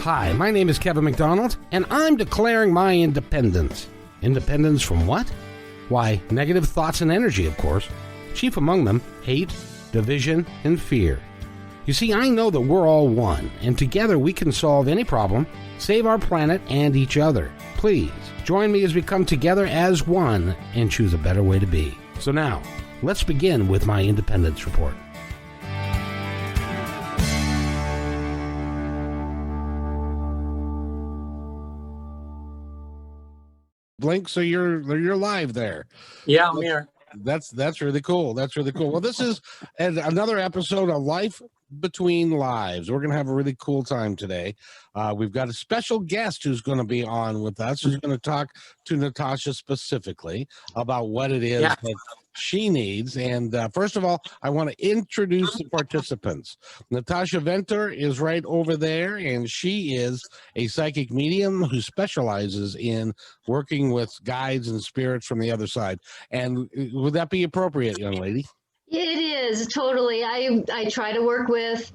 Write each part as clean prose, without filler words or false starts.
Hi, my name is Kevin McDonald, and I'm declaring my independence. Independence from what? Why, negative thoughts and energy, of course. Chief among them, hate, division, and fear. You see, I know that we're all one, and together we can solve any problem, save our planet and each other. Please, join me as we come together as one and choose a better way to be. So now, let's begin with my independence report. Blink, so you're live there. Yeah, I'm here. That's really cool. That's really cool. Well, this is another episode of Life Between Lives. We're going to have a really cool time today. We've got a special guest who's going to be on with us, who's going to talk to Natasha specifically about what it is that she needs. And first of all, I want to introduce the participants. Natasha Venter is right over there, and she is a psychic medium who specializes in working with guides and spirits from the other side. And would that be appropriate, young lady? It is, totally. I try to work with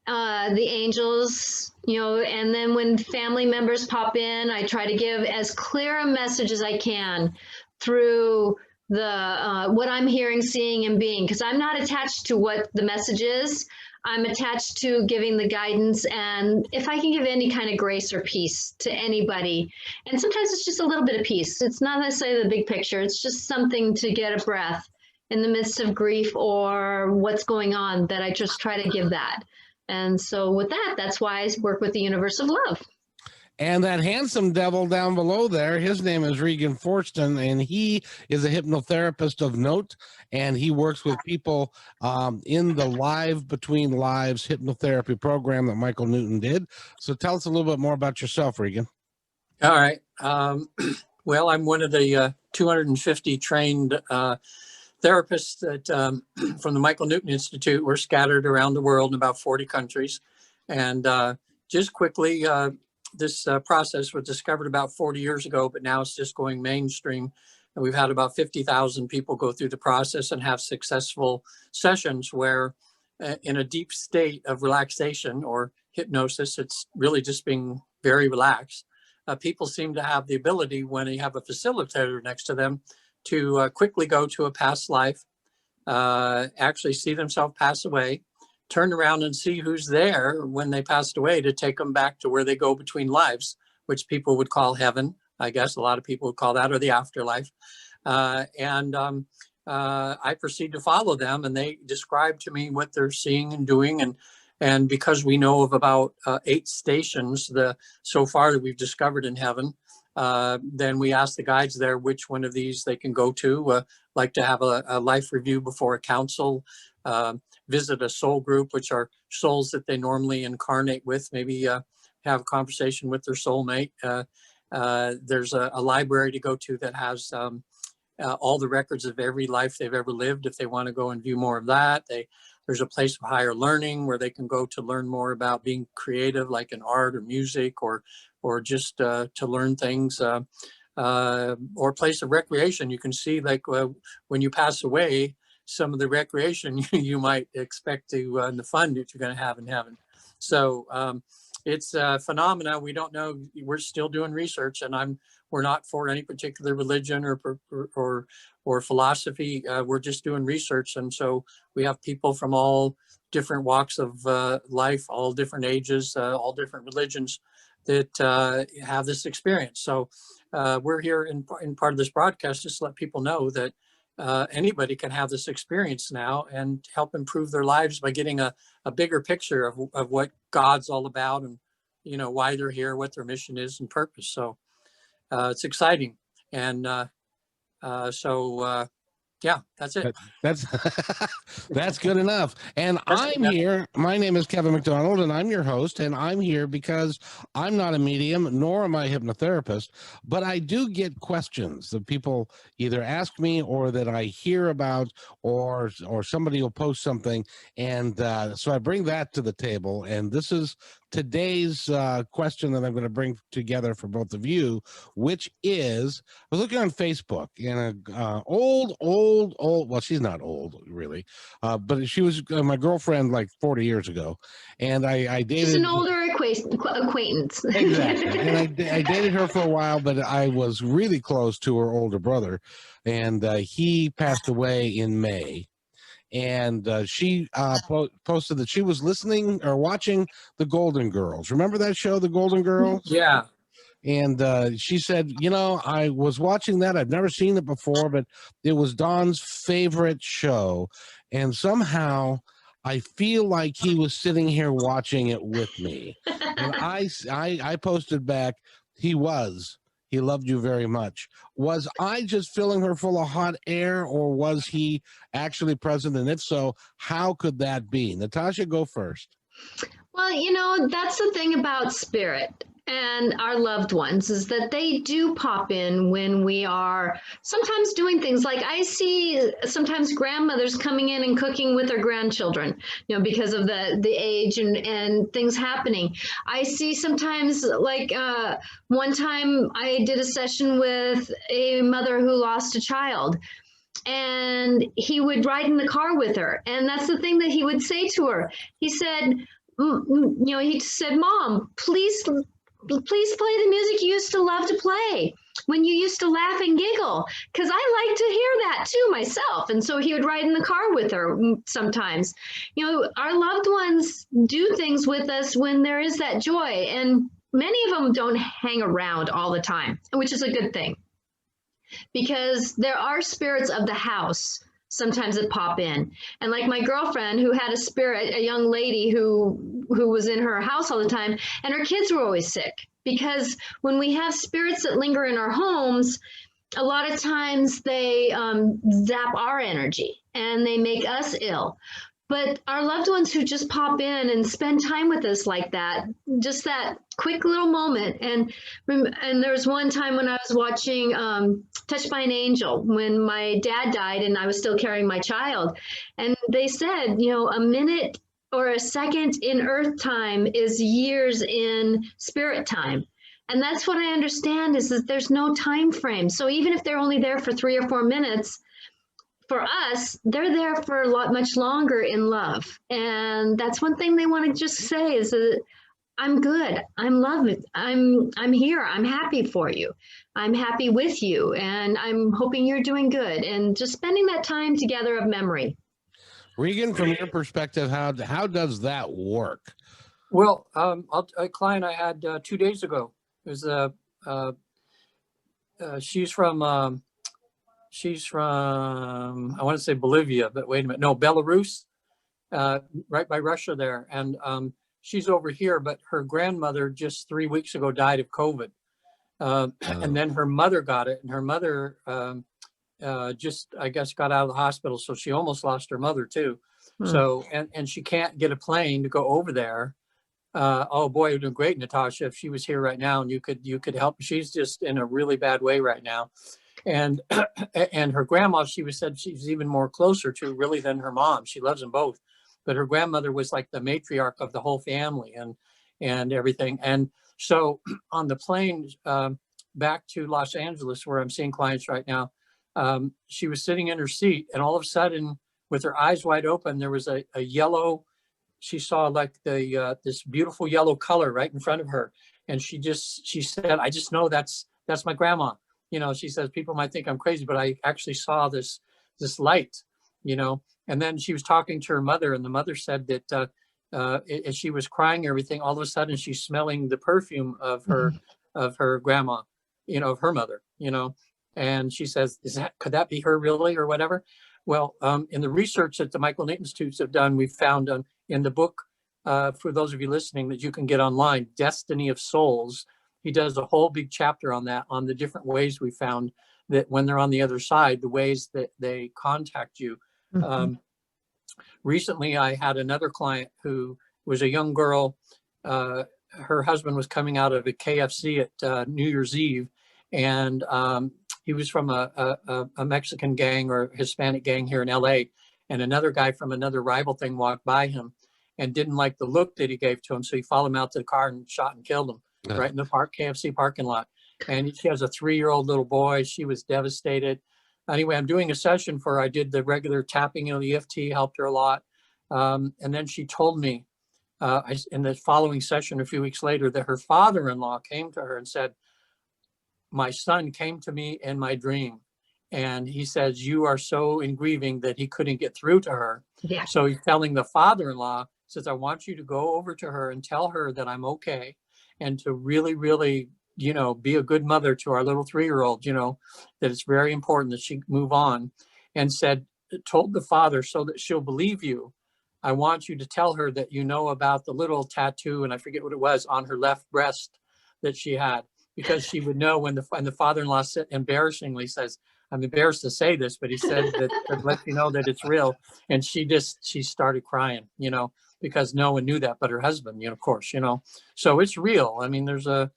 the angels, and then when family members pop in, I try to give as clear a message as I can through the what I'm hearing, seeing, and being, because I'm not attached to what the message is. I'm attached to giving the guidance, and if I can give any kind of grace or peace to anybody, and sometimes it's just a little bit of peace. It's not necessarily the big picture. It's just something to get a breath in the midst of grief or what's going on, that I just try to give that. And so with that, that's why I work with the universe of love. And that handsome devil down below there, his name is Regan Forston, and he is a hypnotherapist of note, and he works with people in the Live Between Lives hypnotherapy program that Michael Newton did. So tell us a little bit more about yourself, Regan. All right. Well, I'm one of the 250 trained therapists that from the Michael Newton Institute. We're scattered around the world in about 40 countries. And just quickly, this process was discovered about 40 years ago, but now it's just going mainstream. And we've had about 50,000 people go through the process and have successful sessions where in a deep state of relaxation or hypnosis, it's really just being very relaxed. People seem to have the ability, when you have a facilitator next to them, to quickly go to a past life, actually see themselves pass away, turn around and see who's there when they passed away to take them back to where they go between lives, which people would call heaven. I guess a lot of people would call that, or the afterlife. I proceed to follow them, and they describe to me what they're seeing and doing. And because we know of about 8 stations so far that we've discovered in heaven, then we ask the guides there which one of these they can go to, like to have a life review before a council, visit a soul group, which are souls that they normally incarnate with, maybe have a conversation with their soulmate. There's a library to go to that has all the records of every life they've ever lived, if they want to go and view more of that. There's a place of higher learning where they can go to learn more about being creative, like in art or music, or just to learn things, or a place of recreation. You can see, like when you pass away, some of the recreation you might expect to, and the fun that you're going to have in heaven. So it's a phenomena. We don't know. We're still doing research, and we're not for any particular religion or philosophy. We're just doing research. And so we have people from all different walks of life, all different ages, all different religions that have this experience. So we're here in part of this broadcast just to let people know that anybody can have this experience now and help improve their lives by getting a bigger picture of what God's all about, and why they're here, what their mission is and purpose. So it's exciting. And yeah, that's it. That's that's good enough. And I'm here. My name is Kevin McDonald, and I'm your host. And I'm here because I'm not a medium, nor am I a hypnotherapist, but I do get questions that people either ask me or that I hear about, or somebody will post something, and so I bring that to the table. And this is today's question that I'm going to bring together for both of you, which is, I was looking on Facebook, and old, well, she's not old really, but she was my girlfriend like 40 years ago, and I dated. She's an older acquaintance. Exactly. And I dated her for a while, but I was really close to her older brother, and he passed away in May. And she posted that she was listening or watching The Golden Girls. Remember that show, The Golden Girls? Yeah. And she said, I was watching that. I've never seen it before, but it was Don's favorite show. And somehow I feel like he was sitting here watching it with me. And I posted back, he loved you very much. Was I just filling her full of hot air, or was he actually present? And if so, how could that be? Natasha, go first. Well, that's the thing about spirit and our loved ones, is that they do pop in when we are sometimes doing things. Like I see sometimes grandmothers coming in and cooking with their grandchildren, because of the age and things happening. I see sometimes, like one time I did a session with a mother who lost a child, and he would ride in the car with her. And that's the thing that he would say to her. He said, he said, "Mom, please play the music you used to love to play when you used to laugh and giggle, because I like to hear that too myself." And so he would ride in the car with her sometimes. Our loved ones do things with us when there is that joy, and many of them don't hang around all the time, which is a good thing, because there are spirits of the house sometimes that pop in. And like my girlfriend, who had a spirit, a young lady who was in her house all the time, and her kids were always sick. Because when we have spirits that linger in our homes, a lot of times they zap our energy and they make us ill. But our loved ones who just pop in and spend time with us like that, just that quick little moment. And there was one time when I was watching Touched by an Angel, when my dad died and I was still carrying my child. And they said, a minute or a second in earth time is years in spirit time. And that's what I understand, is that there's no time frame. So even if they're only there for 3 or 4 minutes, for us, they're there for a lot much longer in love. And that's one thing they want to just say, is that I'm good, I'm loving, I'm here, I'm happy for you, I'm happy with you, and I'm hoping you're doing good, and just spending that time together of memory. Regan, from your perspective, how does that work? Well, a client I had 2 days ago, it was she's from I want to say Bolivia, but wait a minute, no, Belarus, right by Russia there. And she's over here, but her grandmother just 3 weeks ago died of COVID. And then her mother got it, and her mother just, I guess, got out of the hospital. So she almost lost her mother too. So, and she can't get a plane to go over there. Oh boy, it would be great, Natasha, if she was here right now and you could help. She's just in a really bad way right now. And and her grandma, said she's even more closer to really than her mom. She loves them both, but her grandmother was like the matriarch of the whole family and everything. And so on the plane back to Los Angeles, where I'm seeing clients right now, she was sitting in her seat, and all of a sudden, with her eyes wide open, there was a yellow. She saw like this beautiful yellow color right in front of her, and she said, "I just know that's my grandma." She says, people might think I'm crazy, but I actually saw this light, and then she was talking to her mother, and the mother said that as she was crying and everything, all of a sudden she's smelling the perfume of her grandma, of her mother, and she says, could that be her really, or whatever? Well, in the research that the Michael Newton Institutes have done, we found in the book, for those of you listening, that you can get online, Destiny of Souls, he does a whole big chapter on that, on the different ways we found that when they're on the other side, the ways that they contact you. Recently, I had another client who was a young girl. Her husband was coming out of a KFC at New Year's Eve, and he was from a Mexican gang or Hispanic gang here in LA, and another guy from another rival thing walked by him and didn't like the look that he gave to him, so he followed him out to the car and shot and killed him. Right in the KFC parking lot. And she has a 3-year-old little boy. She was devastated. Anyway, I'm doing a session for her. I did the regular tapping, the EFT helped her a lot. And then she told me in the following session, a few weeks later, that her father-in-law came to her and said, my son came to me in my dream. And he says, you are so in grieving that he couldn't get through to her. Yeah. So he's telling the father-in-law, says, I want you to go over to her and tell her that I'm okay. And to really, really, be a good mother to our little 3-year-old, that it's very important that she move on. And told the father, so that she'll believe you, I want you to tell her that about the little tattoo, and I forget what it was, on her left breast that she had, because she would know when the father-in-law embarrassingly says, I'm embarrassed to say this, but he said that to let you know that it's real. And she started crying, because no one knew that but her husband, of course, so it's real. I mean, there's a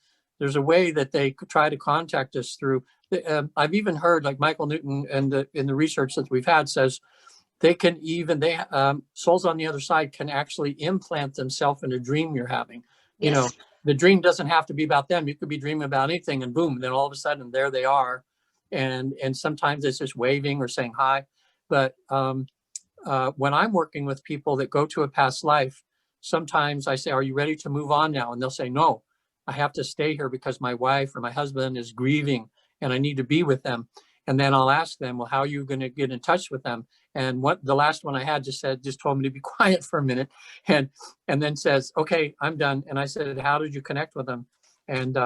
way that they could try to contact us through. I've even heard, like Michael Newton and in the research that we've had says, souls on the other side can actually implant themselves in a dream you're having. Yes. The dream doesn't have to be about them. You could be dreaming about anything, and boom, then all of a sudden there they are. And sometimes it's just waving or saying hi. But when I'm working with people that go to a past life, sometimes I say, are you ready to move on now? And they'll say, no, I have to stay here because my wife or my husband is grieving and I need to be with them. And then I'll ask them, well, how are you going to get in touch with them? And what the last one I had just told me to be quiet for a minute, and then says, okay, I'm done. And I said, how did you connect with them? And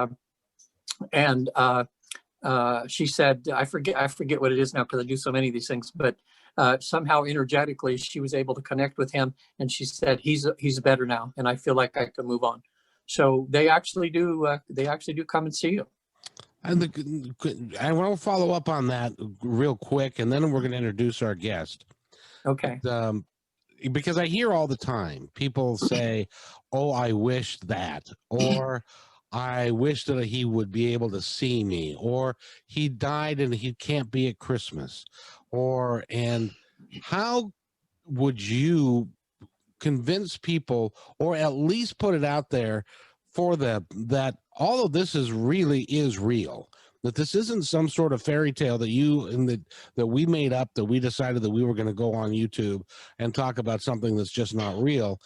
she said, I forget what it is now because I do so many of these things, but somehow energetically she was able to connect with him, and she said, he's better now, and I feel like I can move on. So they actually do come and see you. And I want to follow up on that real quick, and then we're going to introduce our guest. Okay. Because I hear all the time people say, oh, I wish that, or I wish that he would be able to see me, or he died and he can't be at Christmas, and how would you convince people, or at least put it out there for them, that all of this is real, that this isn't some sort of fairy tale that that we made up, that we decided that we were going to go on YouTube and talk about something that's just not real?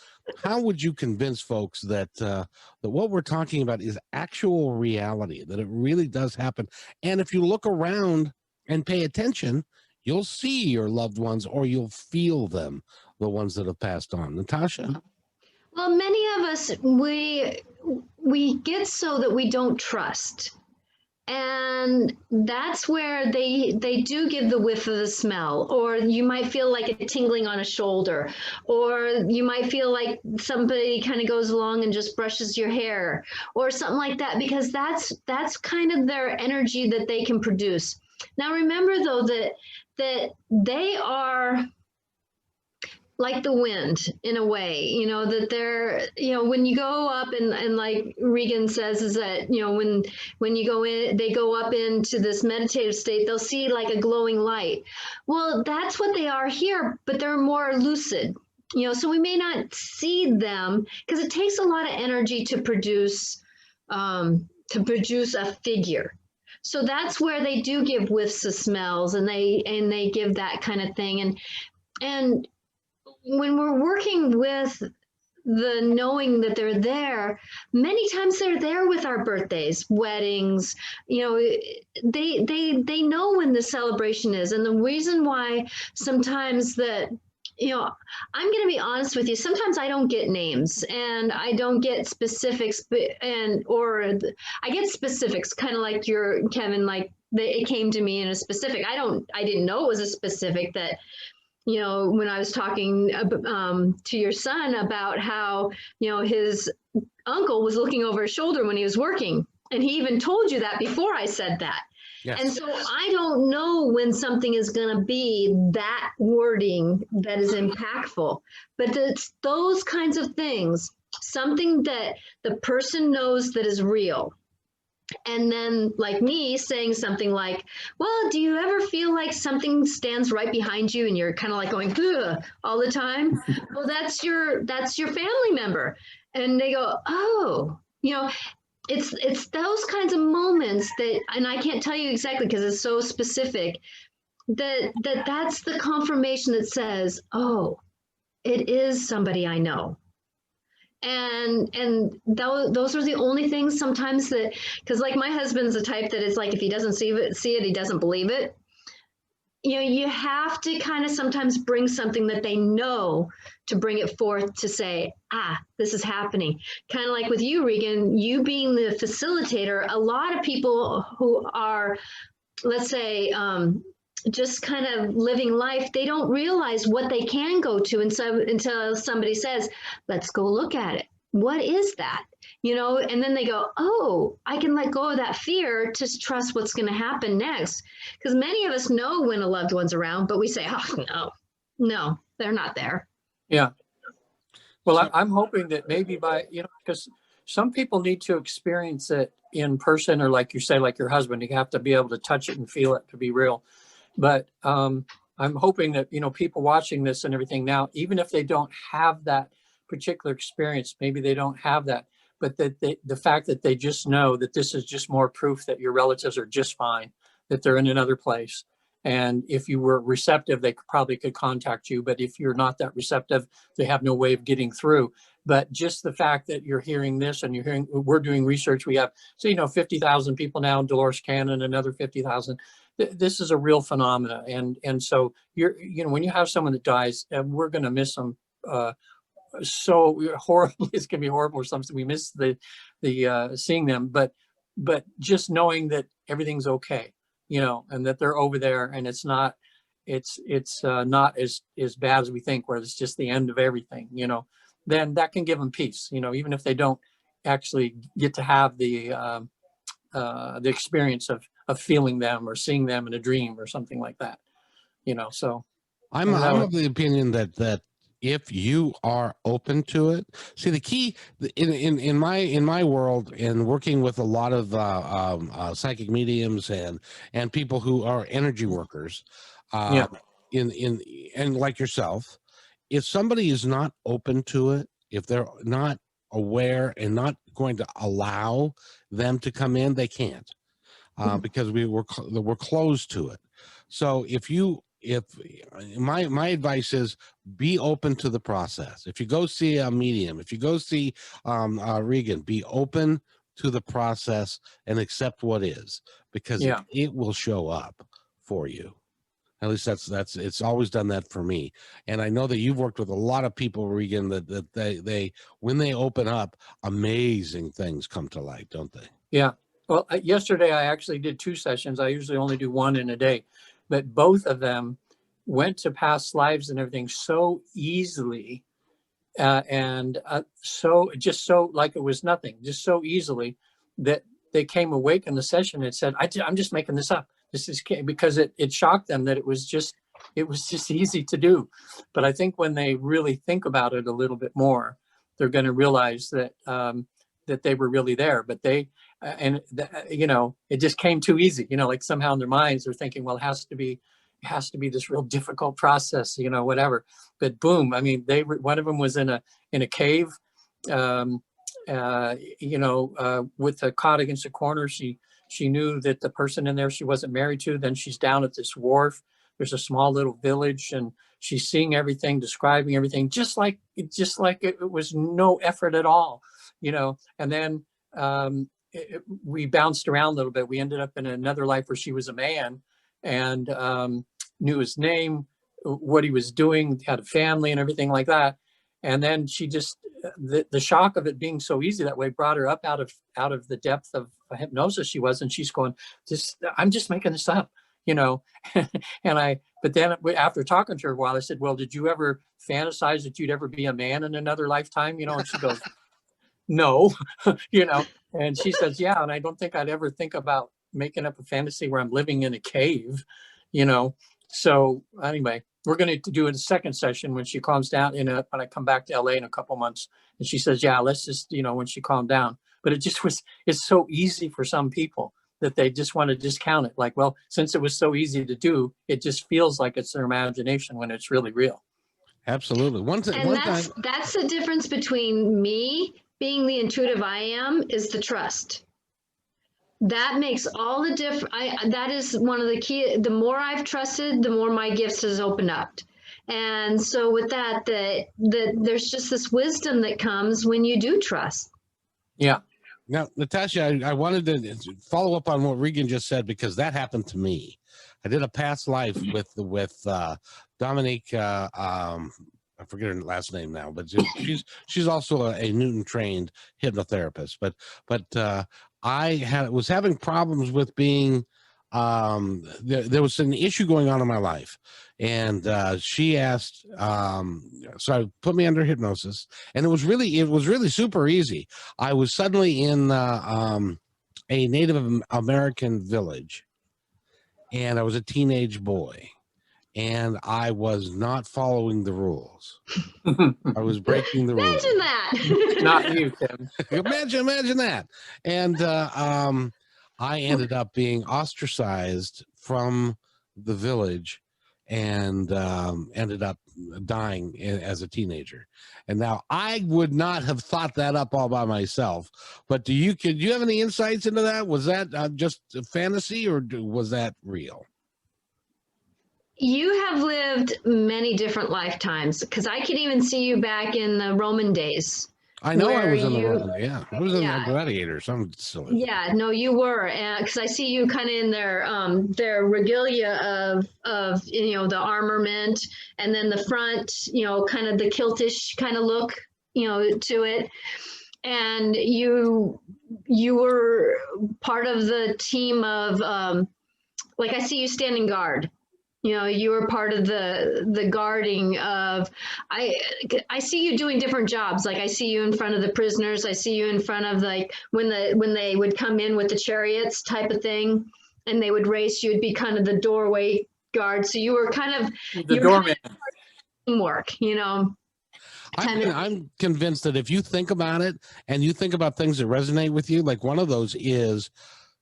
How would you convince folks that that what we're talking about is actual reality, that it really does happen? And if you look around and pay attention, you'll see your loved ones, or you'll feel them, the ones that have passed on. Natasha? Well, many of us, we get so that we don't trust. And that's where they do give the whiff of the smell, or you might feel like a tingling on a shoulder, or you might feel like somebody kind of goes along and just brushes your hair or something like that, because that's kind of their energy that they can produce. Now, remember though, that they are like the wind in a way, that they're, when you go up and like Regan says, is that, when you go in, they go up into this meditative state, they'll see like a glowing light. Well, that's what they are here, but they're more lucid, so we may not see them because it takes a lot of energy to produce a figure. So that's where they do give whiffs of smells, and they give that kind of thing. And when we're working with the knowing that they're there, many times they're there with our birthdays, weddings, they know when the celebration is. And the reason why sometimes that, I'm going to be honest with you, sometimes I don't get names and I don't get specifics, I get specifics, kind of like your Kevin, like it came to me in a specific. I didn't know it was a specific that, when I was talking to your son about how, his uncle was looking over his shoulder when he was working. And he even told you that before I said that. Yes. And so I don't know when something is going to be that wording that is impactful, but it's those kinds of things, something that the person knows that is real. And then like me saying something like, well, do you ever feel like something stands right behind you and you're kind of like going all the time? Well, that's your family member. And they go, oh, it's those kinds of moments that, and I can't tell you exactly because it's so specific, that's the confirmation that says, oh, it is somebody I know. And those are the only things sometimes that, because like my husband's the type that is like, if he doesn't see it, he doesn't believe it. You know, you have to kind of sometimes bring something that they know to bring it forth to say, this is happening. Kind of like with you, Regan, you being the facilitator, a lot of people who are, let's say, just kind of living life, they don't realize what they can go to until somebody says, let's go look at it. What is that? You know, and then they go, oh, I can let go of that fear to trust what's going to happen next. Because many of us know when a loved one's around, but we say, oh, no, they're not there. Yeah. Well, I'm hoping that maybe because some people need to experience it in person, or like you say, like your husband, you have to be able to touch it and feel it to be real. But I'm hoping that, people watching this and everything now, even if they don't have that particular experience, maybe they don't have that, but that the fact that they just know that this is just more proof that your relatives are just fine, that they're in another place. And if you were receptive, they probably could contact you. But if you're not that receptive, they have no way of getting through. But just the fact that you're hearing this and we're doing research. We have, 50,000 people now in Dolores Canyon, another 50,000. This is a real phenomena. And so when you have someone that dies, we're going to miss them so horribly. It's going to be horrible or something. We miss the seeing them, but just knowing that everything's okay, and that they're over there, and it's not not as bad as we think, where it's just the end of everything, then that can give them peace, even if they don't actually get to have the experience of feeling them or seeing them in a dream or something like that, so I'm of the opinion that if you are open to it, see, the key in my world, and working with a lot of psychic mediums and people who are energy workers, and like yourself, if somebody is not open to it, if they're not aware and not going to allow them to come in, they can't, because we're closed to it. So if my advice is, be open to the process. If you go see a medium, if you go see Regan, be open to the process and accept what is, because it will show up for you. At least that's it's always done that for me. And I know that you've worked with a lot of people, Regan, that they when they open up, amazing things come to light, don't they? Yeah. Well, yesterday I actually did 2 sessions. I usually only do 1 in a day, but both of them went to past lives and everything so easily, and so like it was nothing, just so easily, that they came awake in the session and said, I'm just making this up. This is because it shocked them that it was just easy to do. But I think when they really think about it a little bit more, they're going to realize that that they were really there. But it just came too easy. Like somehow in their minds they're thinking, well, it has to be this real difficult process, whatever. But boom, I mean, one of them was in a cave, with a cot against the corner. She knew that the person in there she wasn't married to. Then she's down at this wharf. There's a small little village, and she's seeing everything, describing everything, just like it was no effort at all, And then we bounced around a little bit. We ended up in another life where she was a man, and knew his name, what he was doing, had a family and everything like that. And then she just, the shock of it being so easy that way brought her up out of the depth of hypnosis she was. And she's going, I'm just making this up, but then after talking to her a while, I said, well, did you ever fantasize that you'd ever be a man in another lifetime? And she goes, no, and she says, yeah. And I don't think I'd ever think about making up a fantasy where I'm living in a cave, So anyway, we're going to do a second session when she calms down when I come back to LA in a couple months. And she says, yeah, let's just, when she calmed down. But it's so easy for some people that they just want to discount it. Like, well, since it was so easy to do, it just feels like it's their imagination when it's really real. Absolutely. That's the difference between me being the intuitive I am, is the trust. That makes all the difference. That is one of the key. The more I've trusted, the more my gifts has opened up. And so with that, there's just this wisdom that comes when you do trust. Yeah. Now, Natasha, I wanted to follow up on what Regan just said, because that happened to me. I did a past life with Dominique. I forget her last name now, but she's also a Newton trained hypnotherapist. But I was having problems with being. There was an issue going on in my life, and she asked. So I put me under hypnosis, and it was really super easy. I was suddenly in a Native American village, and I was a teenage boy, and I was not following the rules. I was breaking the rules. Imagine that. Not you, Tim. Imagine that. And I ended up being ostracized from the village, and ended up dying as a teenager. And now I would not have thought that up all by myself. But do you have any insights into that? Was that just a fantasy, or was that real? You have lived many different lifetimes, because I can even see you back in the Roman days. I know I was in the you- Roman. Yeah, I was in Yeah. the Gladiator. Some silly. Yeah, no, you were, because I see you kind of in their regalia of the armament, and then the front, kind of the kiltish kind of look, to it, and you were part of the team of like, I see you standing guard. You were part of the guarding of. I see you doing different jobs. Like, I see you in front of the prisoners. I see you in front of, like, when they would come in with the chariots type of thing, and they would race. You'd be kind of the doorway guard. So you were kind of The doorman. teamwork. I'm convinced that if you think about it, and you think about things that resonate with you, like one of those is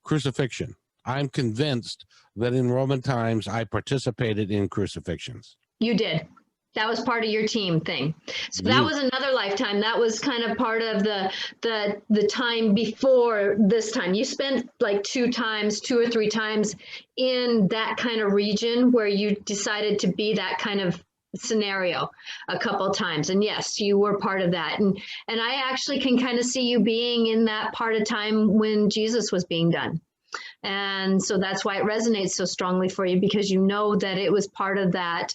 crucifixion. I'm convinced that in Roman times, I participated in crucifixions. You did. That was part of your team thing. So that was another lifetime. That was kind of part of the time before this time. You spent like 2 or 3 times in that kind of region where you decided to be that kind of scenario a couple of times. And yes, you were part of that. And I actually can kind of see you being in that part of time when Jesus was being done. And so that's why it resonates so strongly for you, because you know that it was part of that,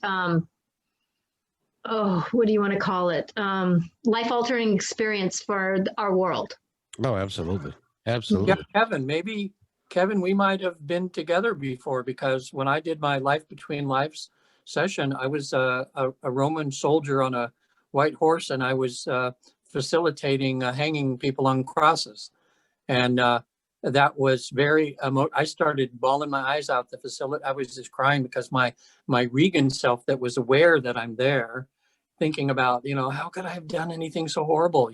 what do you want to call it? Life-altering experience for our world. Oh, absolutely. Absolutely. Yeah, Kevin, we might have been together before, because when I did my Life Between Lives session, I was a Roman soldier on a white horse, and I was facilitating hanging people on crosses. And that was very I started bawling my eyes out. The facility, I was just crying, because my Regan self that was aware that I'm there, thinking about, how could I have done anything so horrible,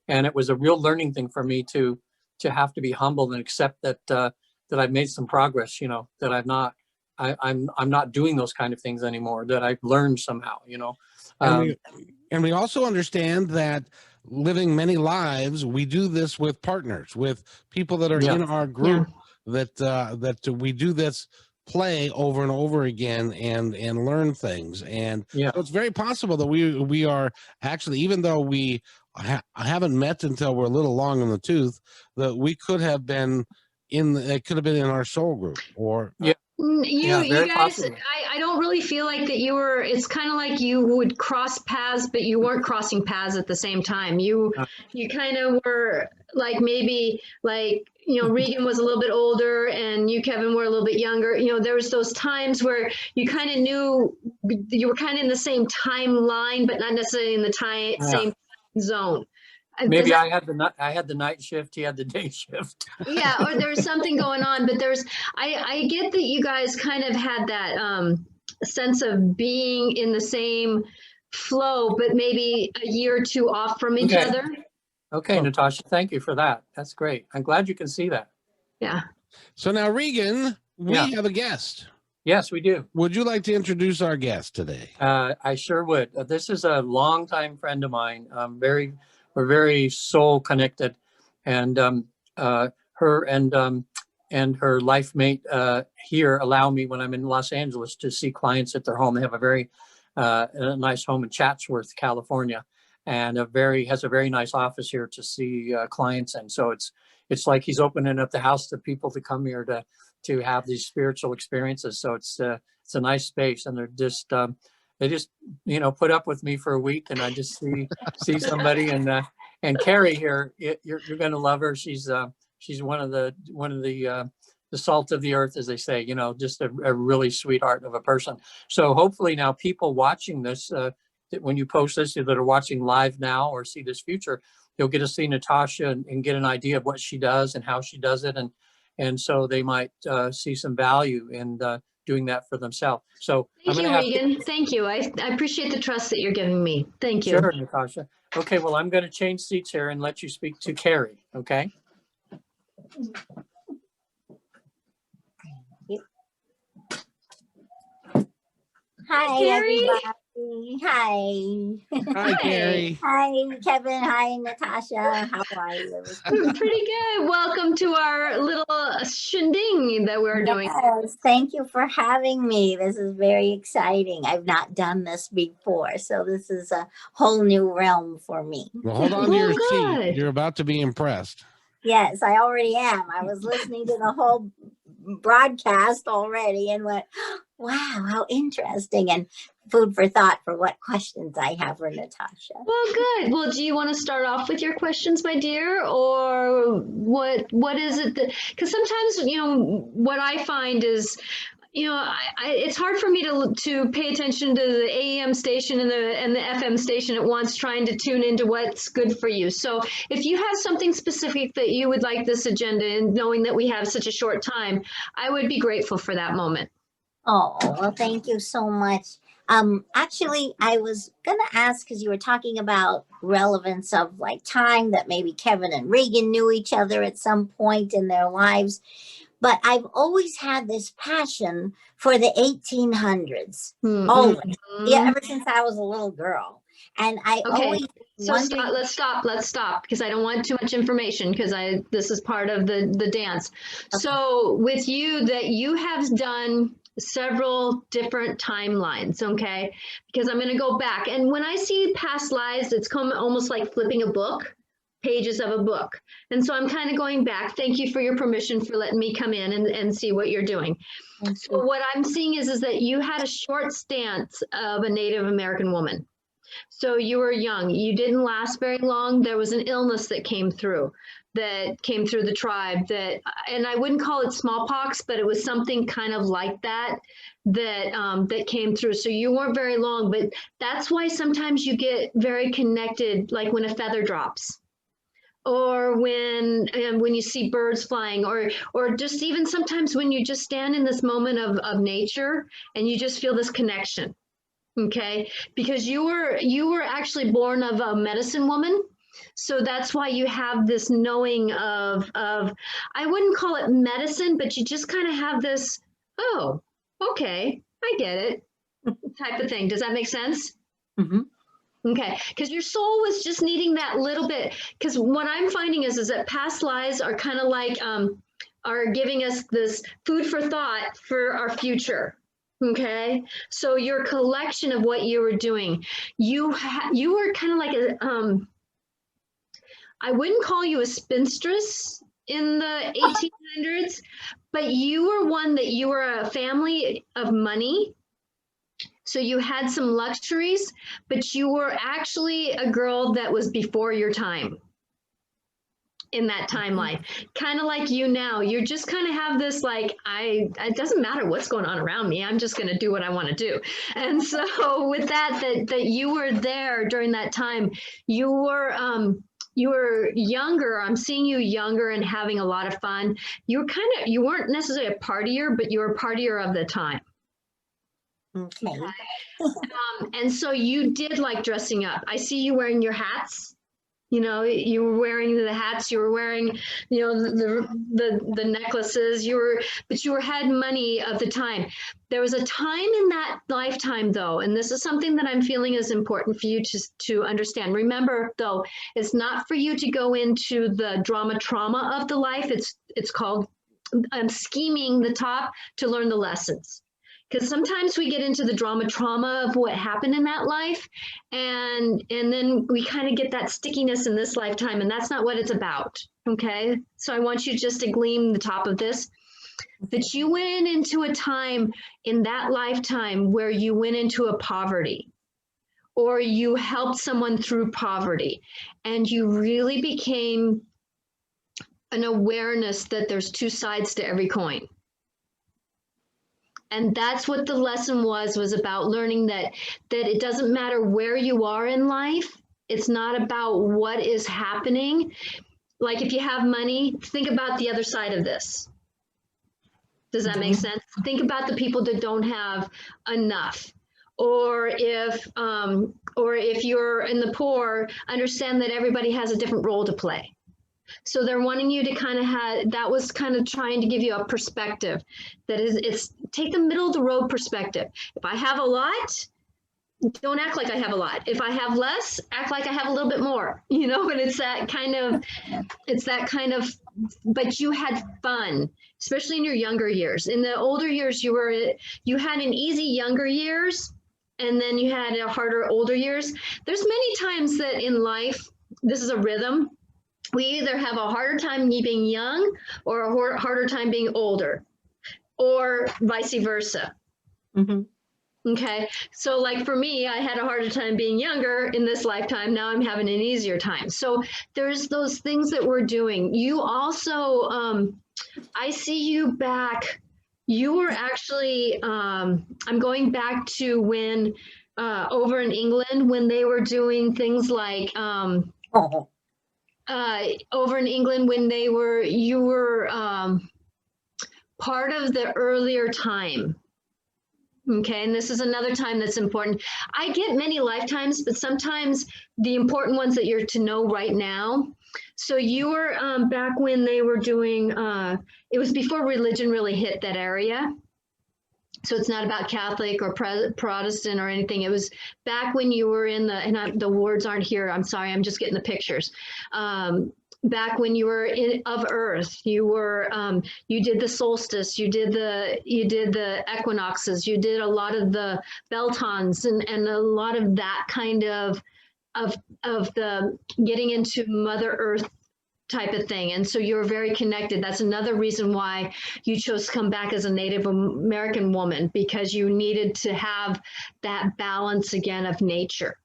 and it was a real learning thing for me to have to be humble and accept that that I've made some progress, that I'm not doing those kind of things anymore, that I've learned somehow, And we also understand that living many lives, we do this with partners, with people that are in our group, that we do this play over and over again and learn things. And so it's very possible that we are actually, even though we haven't met until we're a little long in the tooth, that we could have been it could have been in our soul group, or you guys, possible. I don't really feel like that you were. It's kind of like you would cross paths, but you weren't crossing paths at the same time. You kind of were like, maybe like, Regan was a little bit older and you, Kevin, were a little bit younger. There was those times where you kind of knew you were kind of in the same timeline, but not necessarily in the same zone. Maybe I had the night shift, he had the day shift. Yeah, or there was something going on, but I get that you guys kind of had that sense of being in the same flow, but maybe a year or 2 off from each other. Okay, Natasha, thank you for that. That's great. I'm glad you can see that. Yeah. So now, Regan, we have a guest. Yes, we do. Would you like to introduce our guest today? I sure would. This is a longtime friend of mine. We're very soul connected, and her and her life mate here allow me, when I'm in Los Angeles, to see clients at their home. They have a very a nice home in Chatsworth, California, and has a very nice office here to see clients. And so it's like he's opening up the house to people to come here to have these spiritual experiences. So it's a nice space, and they just put up with me for a week, and I just see somebody. And Kerri here, you're going to love her. She's one of the salt of the earth, as they say, just a really sweetheart of a person. So hopefully now people watching this, when you post this, that are watching live now or see this future, you'll get to see Natasha and get an idea of what she does and how she does it. And so they might see some value in doing that for themselves. So thank you, Regan. Thank you. I appreciate the trust that you're giving me. Thank you. Sure, Natasha. Okay, well, I'm going to change seats here and let you speak to Kerri. Okay. Hi, Kerri. everybody. Hi. Hi, Kerri. Hi, Kevin. Hi, Natasha. How are you? Pretty good. Welcome to our little shindig that we're doing. Yes, thank you for having me. This is very exciting. I've not done this before, so this is a whole new realm for me. Well, hold on to your good. seat. You're about to be impressed. Yes, I already am. I was listening to the whole broadcast already and went, wow, how interesting, and food for thought for what questions I have for Natasha. Well, good. Well, do you want to start off with your questions, my dear, or what is it that, because sometimes, what I find is, it's hard for me to pay attention to the AM station and the FM station at once, trying to tune into what's good for you. So if you have something specific that you would like this agenda, and knowing that we have such a short time, I would be grateful for that moment. Oh, well, thank you so much. Actually, I was going to ask, because you were talking about relevance of like time, that maybe Kevin and Regan knew each other at some point in their lives. But I've always had this passion for the 1800s. Mm-hmm. Always. Yeah, ever since I was a little girl. And I always so let's stop, because I don't want too much information, because this is part of the dance. Okay. So with you, that you have done several different timelines, okay? Because I'm going to go back, and when I see past lives, it's almost like flipping a book, pages of a book. And so I'm kind of going back. Thank you for your permission for letting me come in and see what you're doing. So what I'm seeing is that you had a short stance of a Native American woman. So you were young, you didn't last very long. There was an illness that came through the tribe, and I wouldn't call it smallpox, but it was something kind of like that came through. So you weren't very long, but that's why sometimes you get very connected, like when a feather drops, or when you see birds flying, or just even sometimes when you just stand in this moment of nature and you just feel this connection. Okay, because you were actually born of a medicine woman. So that's why you have this knowing of I wouldn't call it medicine, but you just kind of have this, oh, okay, I get it, type of thing. Does that make sense? Mm-hmm. Okay, because your soul was just needing that little bit. Because what I'm finding is that past lives are kind of like, are giving us this food for thought for our future. Okay, so your collection of what you were doing, you were kind of like a, I wouldn't call you a spinstress in the 1800s, but you were one that you were a family of money. So you had some luxuries, but you were actually a girl that was before your time in that timeline. Kind of like you now, you just kind of have this like, it doesn't matter what's going on around me, I'm just going to do what I want to do. And so with that you were there during that time, you were younger. I'm seeing you younger and having a lot of fun. You weren't necessarily a partier, but you were a partier of the time. Okay. And so you did like dressing up. I see you wearing your hats. You were wearing the hats, you were wearing, the necklaces, but you had money of the time. There was a time in that lifetime though, and this is something that I'm feeling is important for you to understand. Remember though, it's not for you to go into the trauma of the life. It's called scheming the top to learn the lessons. because sometimes we get into the trauma of what happened in that life, and then we kind of get that stickiness in this lifetime, and that's not what it's about. Okay, so I want you just to glean the top of this, that you went into a time in that lifetime where you went into a poverty, or you helped someone through poverty, and you really became an awareness that there's two sides to every coin. And that's what the lesson was about learning that it doesn't matter where you are in life. It's not about what is happening. Like if you have money, think about the other side of this. Does that make sense? Think about the people that don't have enough. Or if you're in the poor, understand that everybody has a different role to play. So they're wanting you to kind of have, that was kind of trying to give you a perspective that is, it's take the middle of the road perspective. If I have a lot, don't act like I have a lot. If I have less, act like I have a little bit more, you know, but it's that kind of, but you had fun, especially in your younger years. In the older years, you had an easy younger years, and then you had a harder older years. There's many times that in life, this is a rhythm. We either have a harder time being young or a harder time being older, or vice versa. Mm-hmm. Okay. So like for me, I had a harder time being younger in this lifetime. Now I'm having an easier time. So there's those things that we're doing. You also, I see you back. You were actually, I'm going back to when over in England, when they were doing things like, over in England when you were part of the earlier time. Okay, and this is another time that's important. I get many lifetimes, but sometimes the important ones that you're to know right now. So you were back when they were doing, it was before religion really hit that area. So it's not about Catholic or Protestant or anything. It was back when you were in the words aren't here. I'm sorry, I'm just getting the pictures. Back when you were of Earth, you were you did the solstice, you did the equinoxes, you did a lot of the Beltons and a lot of that kind of the getting into Mother Earth type of thing. And so you're very connected. That's another reason why you chose to come back as a Native American woman, because you needed to have that balance again of nature.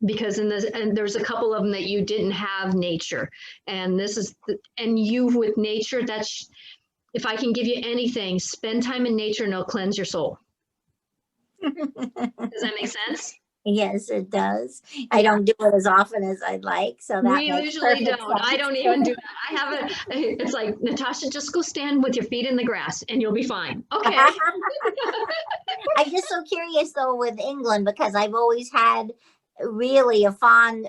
Because and there's a couple of them that you didn't have nature. And this is, and you with nature, that's, if I can give you anything, spend time in nature and it'll cleanse your soul. Does that make sense? Yes, it does. I don't do it as often as I'd like, so that we usually don't. Sense. I don't even do that. I have it's like, Natasha, just go stand with your feet in the grass and you'll be fine. Okay. I'm just so curious though with England, because I've always had really a fond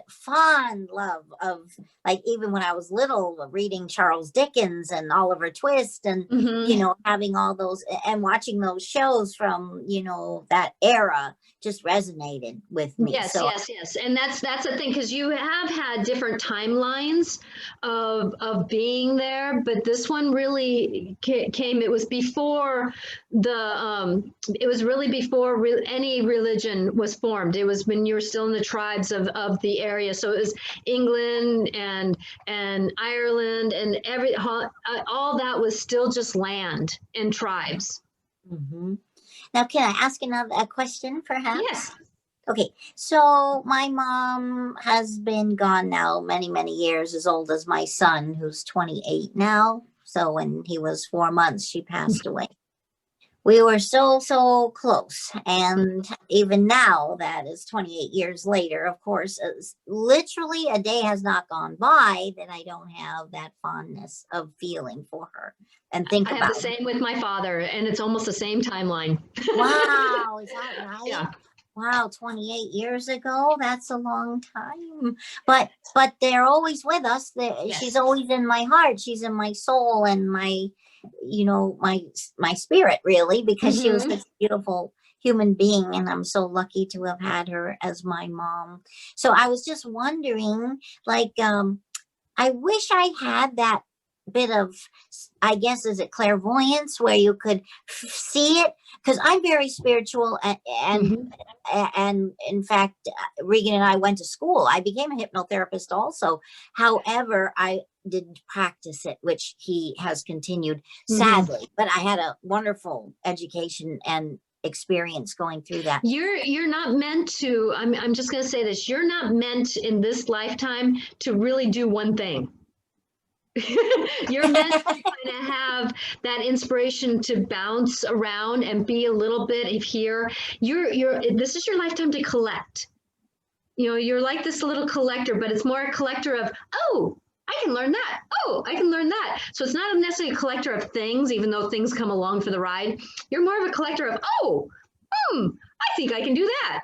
love of, like, even when I was little, reading Charles Dickens and Oliver Twist and you know, having all those and watching those shows from, you know, that era just resonated with me. Yes, so. Yes. And that's the thing, because you have had different timelines of being there, but this one really came, it was before it was really before any religion was formed. It was when you were still in the tribes of the area. So it was England and Ireland and all that was still just land and tribes. Mm-hmm. Now, can I ask a question, perhaps? Yes. Okay, so my mom has been gone now many, many years, as old as my son, who's 28 now. So when he was 4 months, she passed away. We were so close. And even now, that is 28 years later, of course, literally a day has not gone by that I don't have that fondness of feeling for her and think about it. I have the same with my father, and it's almost the same timeline. Wow, is that right? Yeah. Wow, 28 years ago, that's a long time. But they're always with us. Yes. She's always in my heart. She's in my soul and my, you know, my spirit, really, because she was such a beautiful human being, and I'm so lucky to have had her as my mom. So I was just wondering, like, I wish I had that bit of, I guess, is it clairvoyance where you could see it? Because I'm very spiritual, and in fact, Regan and I went to school. I became a hypnotherapist also. However, I didn't practice it, which he has continued, sadly. But I had a wonderful education and experience going through that. You're not meant to, I'm just going to say this, you're not meant in this lifetime to really do one thing. You're meant to kind of have that inspiration to bounce around and be a little bit of here. This is your lifetime to collect. You know, you're like this little collector, but it's more a collector of, oh, I can learn that. Oh, I can learn that. So it's not necessarily a collector of things, even though things come along for the ride. You're more of a collector of, oh, I think I can do that.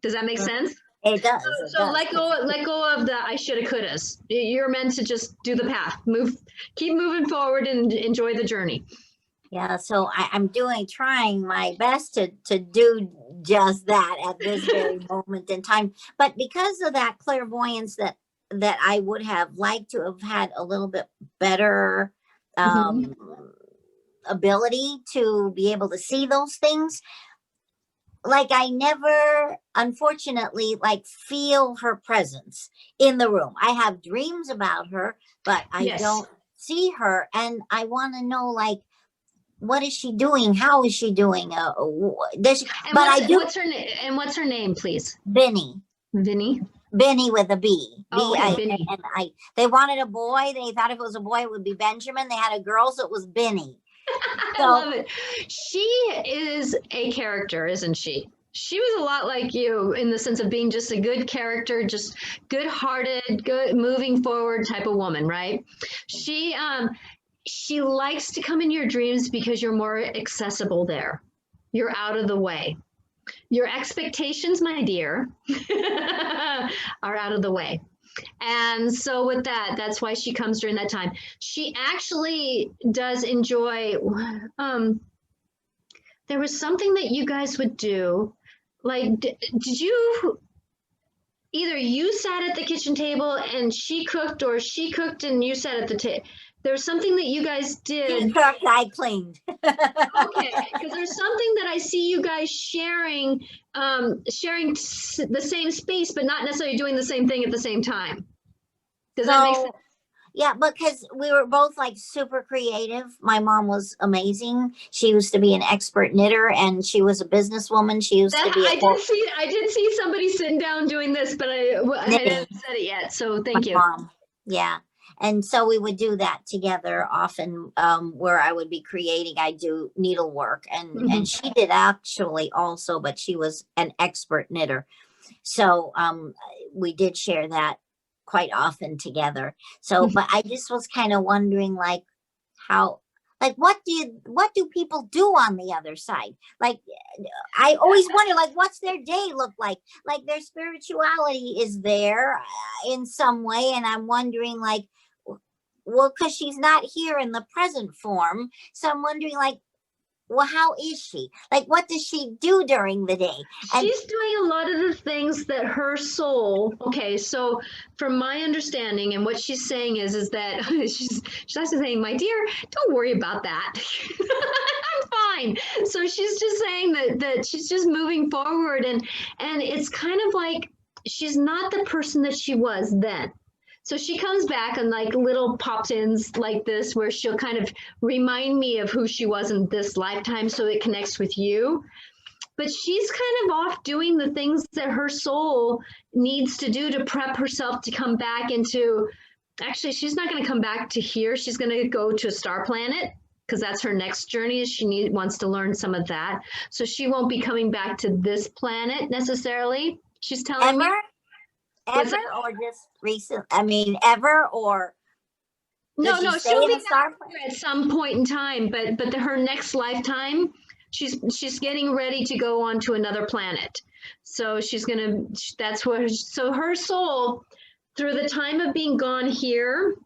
Does that make sense? It does. So let go of the I shoulda, couldas. You're meant to just do the path, keep moving forward and enjoy the journey. Yeah, so I'm trying my best to do just that at this very moment in time. But because of that clairvoyance that I would have liked to have had a little bit better ability to be able to see those things, like I never, unfortunately, like feel her presence in the room. I have dreams about her, but I don't see her. And I want to know, like, what is she doing? How is she doing? What's her name? And what's her name, please? Benny. Vinny. Benny with a B. Oh, okay, Benny. And they wanted a boy. They thought if it was a boy, it would be Benjamin. They had a girl, so it was Benny. I love it. She is a character, isn't she? She was a lot like you in the sense of being just a good character, just good-hearted, good moving forward type of woman, right? She likes to come in your dreams because you're more accessible there. You're out of the way. Your expectations, my dear, are out of the way. And so with that, that's why she comes during that time. She actually does enjoy, there was something that you guys would do. Like, did you, either you sat at the kitchen table and she cooked, or she cooked and you sat at the table? There's something that you guys did. She cooked, I cleaned. Okay, because there's something that I see you guys sharing the same space, but not necessarily doing the same thing at the same time. Does that make sense? Yeah, because we were both like super creative. My mom was amazing. She used to be an expert knitter, and she was a businesswoman. She used to be. I did see somebody sitting down doing this, but I haven't said it yet. So thank you. Mom. Yeah. And so we would do that together often, where I would be creating. I do needlework, and she did actually also, but she was an expert knitter. So we did share that quite often together. So, but I just was kind of wondering, like, how, like, what do people do on the other side? Like, I always wonder, like, what's their day look like? Like, their spirituality is there in some way, and I'm wondering, like, well, because she's not here in the present form. So I'm wondering, like, well, how is she? Like, what does she do during the day? And she's doing a lot of the things that her soul, okay, so from my understanding, and what she's saying is that she's actually saying, my dear, don't worry about that. I'm fine. So she's just saying that she's just moving forward, and it's kind of like she's not the person that she was then. So she comes back on like little pop-ins like this, where she'll kind of remind me of who she was in this lifetime, so it connects with you. But she's kind of off doing the things that her soul needs to do to prep herself to come back into, actually, she's not going to come back to here. She's going to go to a star planet, because that's her next journey. She wants to learn some of that. So she won't be coming back to this planet necessarily. She's telling me. Ever or just recent? I mean, ever or no, she'll be back at some point in time, but her next lifetime, she's getting ready to go on to another planet. So that's where, so her soul, through the time of being gone here,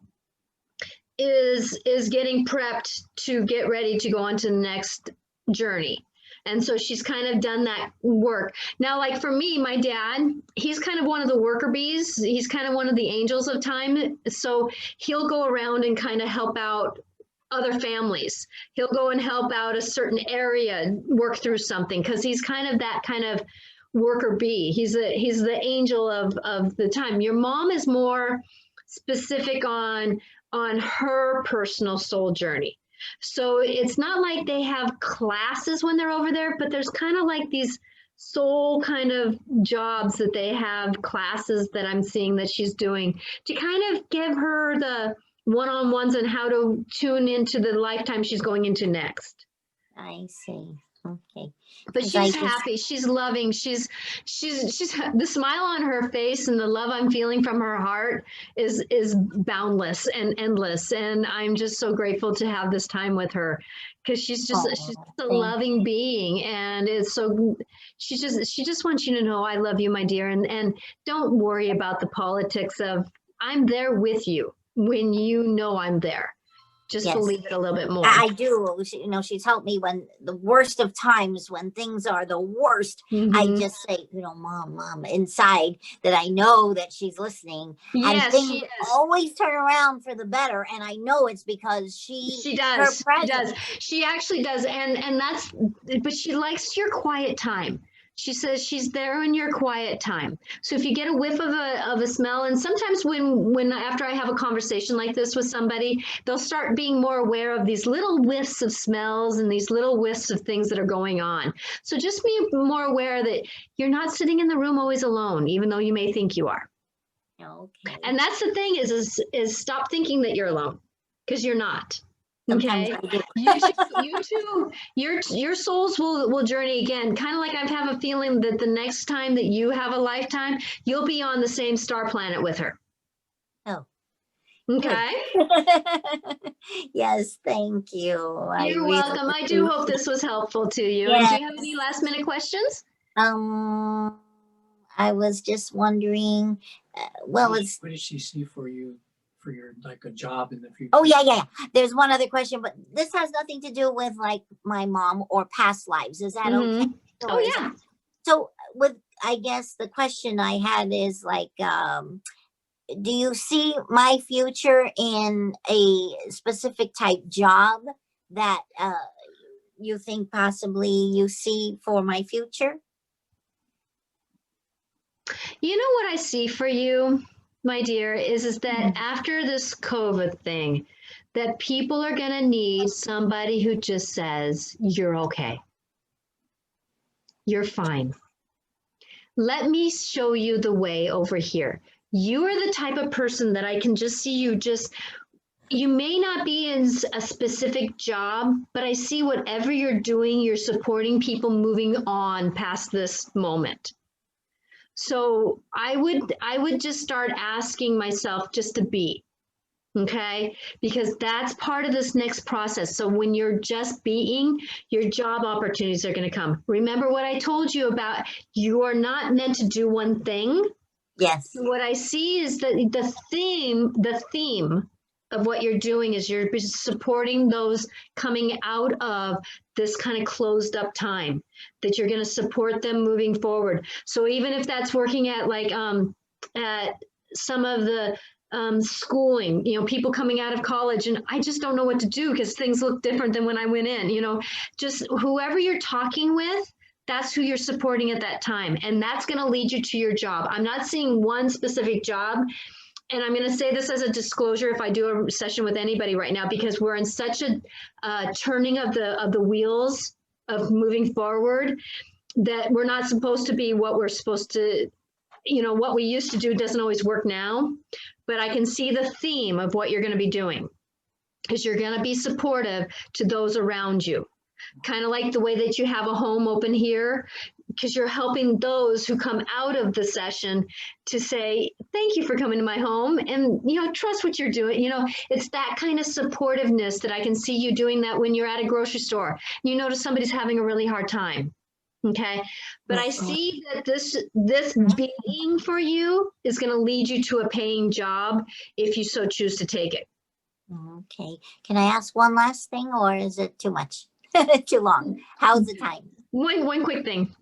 is getting prepped to get ready to go on to the next journey. And so she's kind of done that work. Now, like for me, my dad, he's kind of one of the worker bees. He's kind of one of the angels of time. So he'll go around and kind of help out other families. He'll go and help out a certain area, work through something, because he's kind of that kind of worker bee. He's the angel of the time. Your mom is more specific on her personal soul journey. So it's not like they have classes when they're over there, but there's kind of like these soul kind of jobs that they have, classes that I'm seeing that she's doing to kind of give her the one-on-ones on how to tune into the lifetime she's going into next. I see. Okay. But she's happy, she's loving, she's the smile on her face and the love I'm feeling from her heart is boundless and endless. And I'm just so grateful to have this time with her, because she's just a loving being. And it's so she just wants you to know I love you, my dear, and don't worry about the politics of, I'm there with you when you know I'm there. Just believe it a little bit more. I do. You know, she's helped me when the worst of times, when things are the worst. I just say, you know, mom, inside, that I know that she's listening. Yes, and things always turn around for the better. And I know it's because she does. She does. She actually does. And that's, but she likes your quiet time. She says she's there in your quiet time. So if you get a whiff of a smell, and sometimes when after I have a conversation like this with somebody, they'll start being more aware of these little whiffs of smells and these little whiffs of things that are going on. So just be more aware that you're not sitting in the room always alone, even though you may think you are. Okay. And that's the thing is stop thinking that you're alone, because you're not. Okay, you too, your souls will journey again. Kind of like I have a feeling that the next time that you have a lifetime, you'll be on the same star planet with her. Oh, okay. Yes, thank you. You're welcome. I do hope this was helpful to you. Yes. And do you have any last minute questions? I was just wondering. Well, what does she see for you? For your, like, a job in the future? Oh, yeah. There's one other question, but this has nothing to do with like my mom or past lives. Is that okay? Oh, yeah. So I guess the question I had is like, do you see my future in a specific type job that you think possibly you see for my future? You know what I see for you, my dear, is that after this COVID thing, that people are going to need somebody who just says, you're okay. You're fine. Let me show you the way over here. You are the type of person that I can just see you may not be in a specific job, but I see whatever you're doing, you're supporting people moving on past this moment. So I would just start asking myself just to be, okay? Because that's part of this next process. So when you're just being, your job opportunities are going to come. Remember what I told you about, you are not meant to do one thing. Yes. What I see is that the theme of what you're doing is you're supporting those coming out of this kind of closed up time, that you're going to support them moving forward. So even if that's working at like at some of the schooling, you know, people coming out of college and I just don't know what to do because things look different than when I went in, you know, just whoever you're talking with, that's who you're supporting at that time. And that's going to lead you to your job. I'm not seeing one specific job. And I'm going to say this as a disclosure if I do a session with anybody right now, because we're in such a turning of the wheels of moving forward that we're not supposed to be what we're supposed to, you know, what we used to do doesn't always work now. But I can see the theme of what you're going to be doing is you're going to be supportive to those around you. Kind of like the way that you have a home open here, because you're helping those who come out of the session to say, thank you for coming to my home and, you know, trust what you're doing. You know, it's that kind of supportiveness that I can see you doing that when you're at a grocery store. You notice somebody's having a really hard time. Okay. But I see that this being for you is going to lead you to a paying job if you so choose to take it. Okay. Can I ask one last thing or is it too much? Too long? How's the time? One quick thing.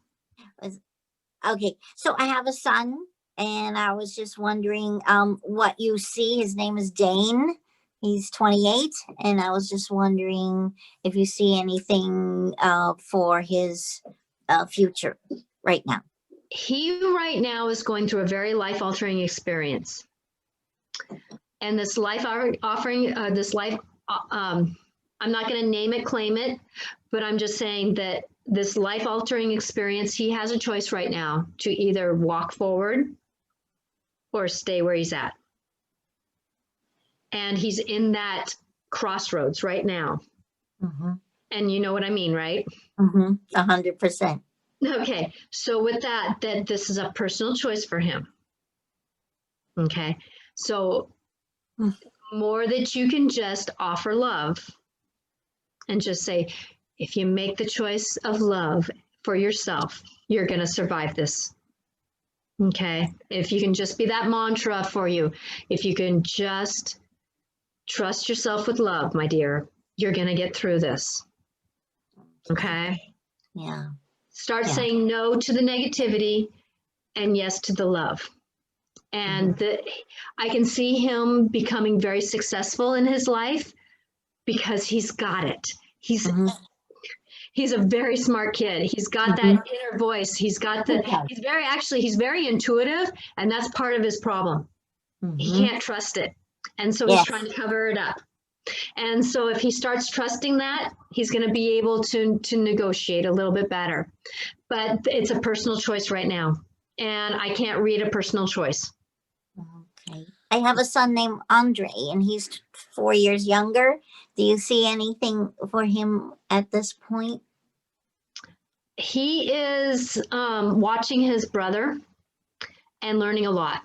Okay, so I have a son, and I was just wondering what you see. His name is Dane. He's 28, and I was just wondering if you see anything for his future right now. He right now is going through a very life-altering experience. And this life offering, I'm not going to name it, claim it, but I'm just saying that this life-altering experience, he has a choice right now to either walk forward or stay where he's at. And he's in that crossroads right now. Mm-hmm. And you know what I mean, right? Mm-hmm. 100%. Okay. So with that this is a personal choice for him. Okay. So more that you can just offer love and just say, if you make the choice of love for yourself, you're going to survive this. Okay. If you can just be that mantra for you, if you can just trust yourself with love, my dear, you're going to get through this. Okay. Yeah. Start saying no to the negativity and yes to the love. And I can see him becoming very successful in his life because he's got it. He's a very smart kid. He's got that inner voice. He's got he's very intuitive, and that's part of his problem. He can't trust it. And so he's trying to cover it up. And so if he starts trusting that, he's going to be able to negotiate a little bit better. But it's a personal choice right now. And I can't read a personal choice. Okay. I have a son named Andre, and he's 4 years younger. Do you see anything for him at this point? He is watching his brother and learning a lot.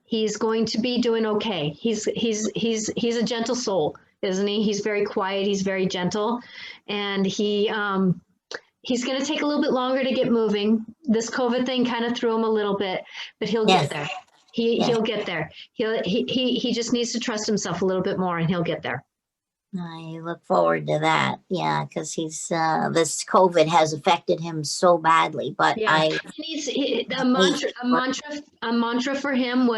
He's going to be doing okay. He's a gentle soul, isn't he? He's very quiet. He's very gentle, and he's going to take a little bit longer to get moving. This COVID thing kind of threw him a little bit, but he'll get there. He'll get there. He just needs to trust himself a little bit more, and he'll get there. I look forward to that. Yeah, because he's this COVID has affected him so badly. But he needs a mantra for him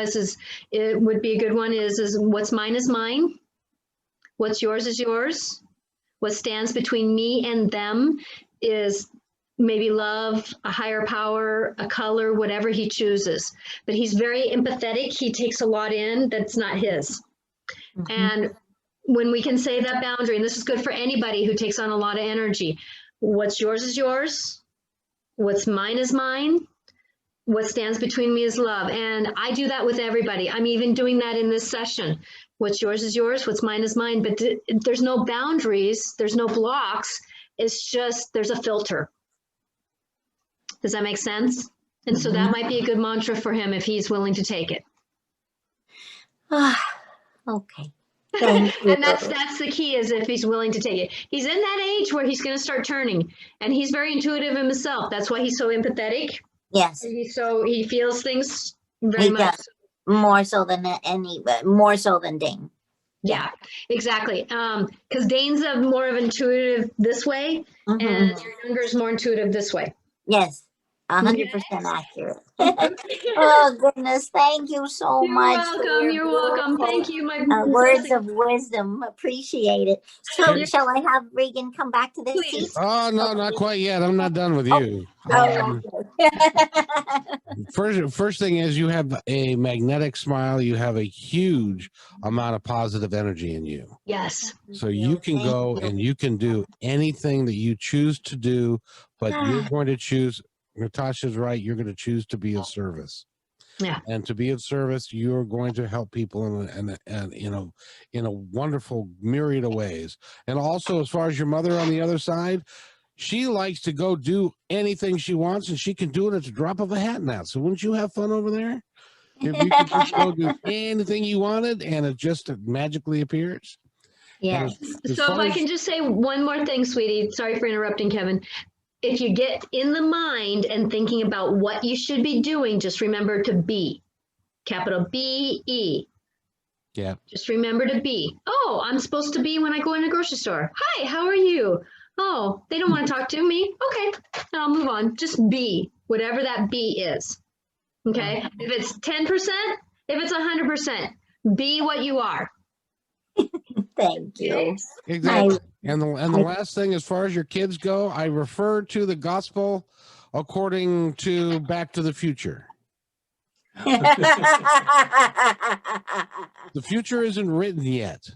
it would be a good one is what's mine is mine, what's yours is yours, what stands between me and them is maybe love, a higher power, a color, whatever he chooses. But he's very empathetic. He takes a lot in that's not his. And when we can say that boundary, and this is good for anybody who takes on a lot of energy, what's yours is yours, what's mine is mine, what stands between me is love. And I do that with everybody. I'm even doing that in this session. What's yours is yours, what's mine is mine. But there's no boundaries, there's no blocks. It's just there's a filter. Does that make sense? And so that might be a good mantra for him if he's willing to take it. Okay. Thank you. And that's the key, is if he's willing to take it. He's in that age where he's going to start turning, and he's very intuitive himself. That's why he's so empathetic. Yes. And he feels things very much. Does. More so than Dane. Yeah, exactly. Because Dane's more of intuitive this way, and your younger is more intuitive this way. Yes. 100% accurate. Oh goodness, thank you so much. You're welcome. Thank you, my words of wisdom. Appreciate it. So shall I have Regan come back to this seat? Oh no, not quite yet. I'm not done with you. First thing is, you have a magnetic smile. You have a huge amount of positive energy in you. Yes. So you can go and you can do anything that you choose to do, but you're going to choose. Natasha's right. You're going to choose to be of service. Yeah. And to be of service, you're going to help people in a wonderful myriad of ways. And also, as far as your mother on the other side, she likes to go do anything she wants, and she can do it at the drop of a hat now. So wouldn't you have fun over there? If you could just go do anything you wanted, and it just magically appears. Yeah. So if I can just say one more thing, sweetie. Sorry for interrupting, Kevin. If you get in the mind and thinking about what you should be doing, just remember to be. Capital B-E. Yeah. Just remember to be. Oh, I'm supposed to be when I go in a grocery store. Hi, how are you? Oh, they don't want to talk to me. Okay, I'll move on. Just be whatever that be is. Okay. If it's 10%, if it's 100%, be what you are. Thank you. Exactly. And the last thing, as far as your kids go, I refer to the gospel according to Back to the Future. The future isn't written yet.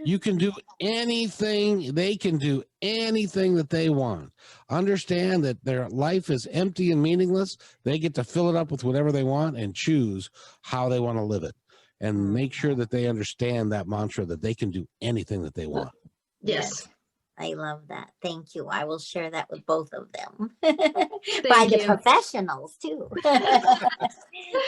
You can do anything. They can do anything that they want. Understand that their life is empty and meaningless. They get to fill it up with whatever they want and choose how they want to live it. And make sure that they understand that mantra that they can do anything that they want. Yes. I love that. Thank you. I will share that with both of them. Thank you. Professionals too.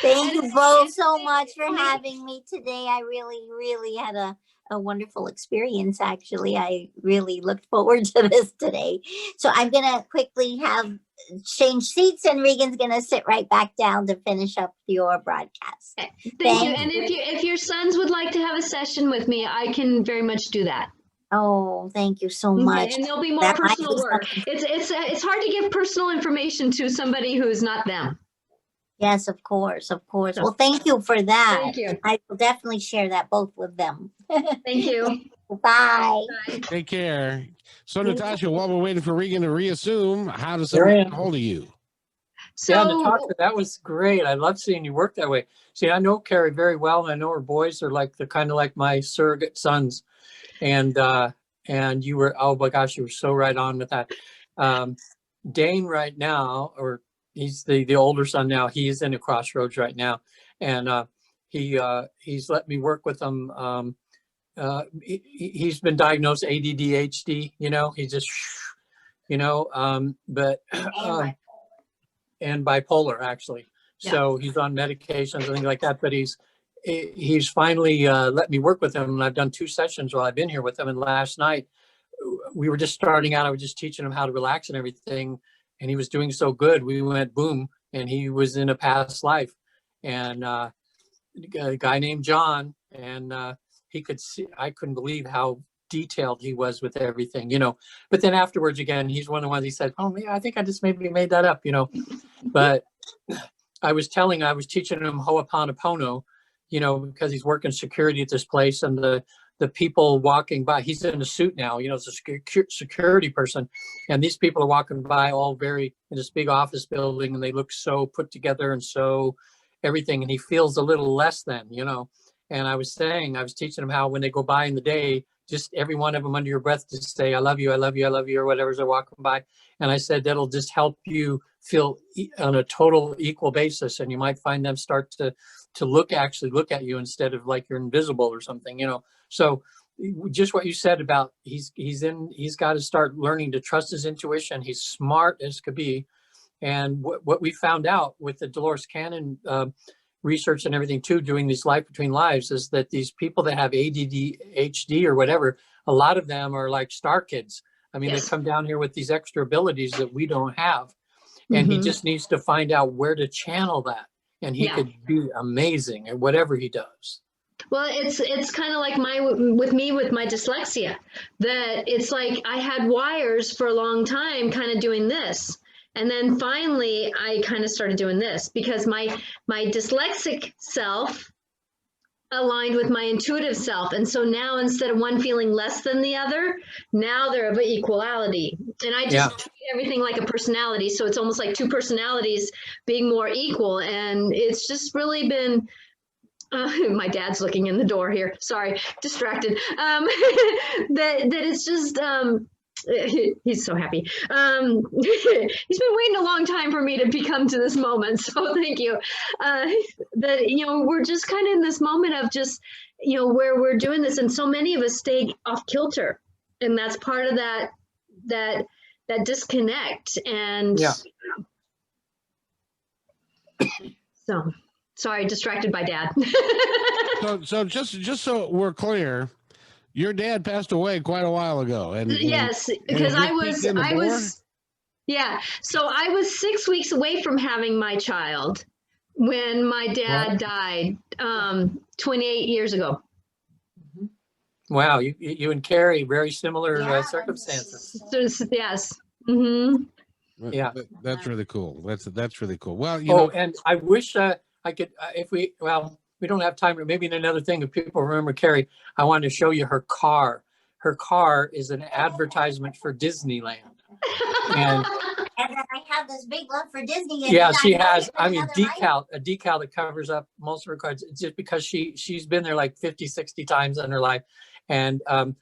Thank you both so much for having me today. I really had a wonderful experience. Actually, I really looked forward to this today. So I'm going to quickly have change seats, and Regan's going to sit right back down to finish up your broadcast. Thank you. And if your sons would like to have a session with me, I can very much do that. Oh, thank you so much. Okay, and there'll be more personal work. It's hard to give personal information to somebody who's not them. Yes, of course, of course. Well, thank you for that. Thank you. I will definitely share that both with them. Thank you. Bye. Take care. So, Natasha, while we're waiting for Regan to reassume, how does somebody get a hold of you? So, yeah, Natasha, that was great. I love seeing you work that way. See, I know Kerri very well, and I know her boys are like kind of like my surrogate sons. And you were, oh my gosh, you were so right on with that. Dane right now, or he's the older son now, he is in a crossroads right now. And he's let me work with him. He's been diagnosed ADHD, he just, but, and bipolar actually. Yeah. So he's on medications and things like that, but he's finally let me work with him, and I've done 2 sessions while I've been here with him. And last night we were just starting out. I was just teaching him how to relax and everything, and he was doing so good. We went boom, and he was in a past life, and a guy named John, and he could see. I couldn't believe how detailed he was with everything, But then afterwards, again, he's one of the ones. He said, "Oh, man, I think I just maybe made that up," But I was teaching him Ho'oponopono, because he's working security at this place, and the people walking by, he's in a suit now, as a security person. And these people are walking by all in this big office building, and they look so put together and so everything. And he feels a little less than, and I was teaching him how when they go by in the day, just every one of them under your breath, just say, I love you, I love you, I love you, or whatever as they're walking by. And I said, that'll just help you feel on a total equal basis. And you might find them start to look at you instead of like you're invisible or something, So just what you said about he's got to start learning to trust his intuition. He's smart as could be. And what we found out with the Dolores Cannon research and everything too, doing these Life Between Lives, is that these people that have ADHD or whatever, a lot of them are like star kids. I mean, Yes. They come down here with these extra abilities that we don't have. And he just needs to find out where to channel that. And he could be amazing at whatever he does. Well, it's kind of like with my dyslexia, that it's like I had wires for a long time kind of doing this. And then finally I kind of started doing this because my dyslexic self aligned with my intuitive self. And so now instead of one feeling less than the other, now they're of equality. And I just treat everything like a personality. So it's almost like 2 personalities being more equal. And it's just really been, my dad's looking in the door here. Sorry, distracted. That it's just, he's so happy. He's been waiting a long time for me to come to this moment. So thank you. That, we're just kind of in this moment of just, where we're doing this. And so many of us stay off kilter. And that's part of that disconnect. And so sorry, distracted by dad. So just so we're clear, your dad passed away quite a while ago, and yes, because I was so I was 6 weeks away from having my child when my dad died 28 years ago. Wow, you and Kerri, very similar Yeah, circumstances. Yes. Mm-hmm. Yeah. That's really cool. That's really cool. Well, Oh, and I wish I could, if we, well, we don't have time, but maybe in another thing, if people remember Kerri, I wanted to show you her car. Her car is an advertisement for Disneyland. And And then I have this big love for Disney. And yeah, then she know has, there's I mean, another item. a decal that covers up most of her cards. It's just because she's been there like 50, 60 times in her life. And I'm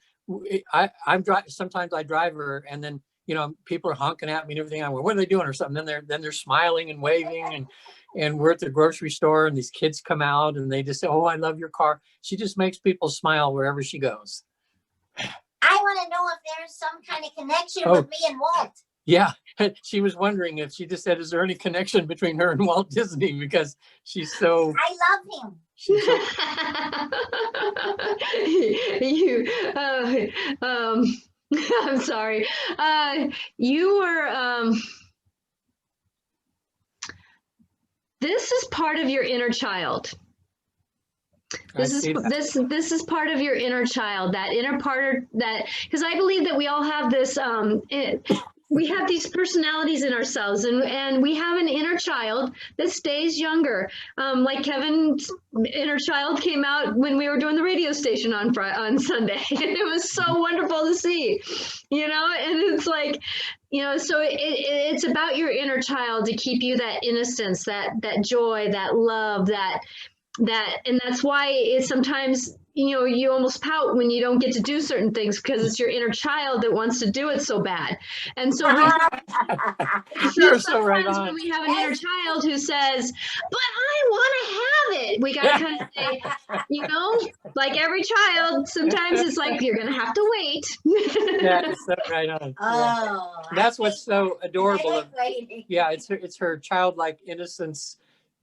driving, sometimes I drive her, and then, you know, people are honking at me and everything. I'm like, what are they doing or something? Then they're smiling and waving, and we're at the grocery store, and these kids come out and they just say, oh, I love your car. She just makes people smile wherever she goes. I want to know if there's some kind of connection Oh. with me and Walt. Yeah, she was wondering if she just said, is there any connection between her and Walt Disney? Because she's so. I love him. She's so I'm sorry. You were. This is part of your inner child. This is part of your inner child, that inner part that, because I believe that we all have this we have these personalities in ourselves, and we have an inner child that stays younger. Like Kevin's inner child came out when we were doing the radio station on Sunday. It was so wonderful to see, you know, and it's like, you know, so it's about your inner child to keep you that innocence, that joy, that love, that, and that's why it's sometimes, you know, you almost pout when you don't get to do certain things, because it's your inner child that wants to do it so bad. And so You're so right sometimes on. when we have an inner child who says, but I want to have it, we got to kind of say, you know, like every child, sometimes it's like, you're going to have to wait. That's so right on. Oh, That's what's so adorable. I like waiting. Yeah, it's her childlike innocence.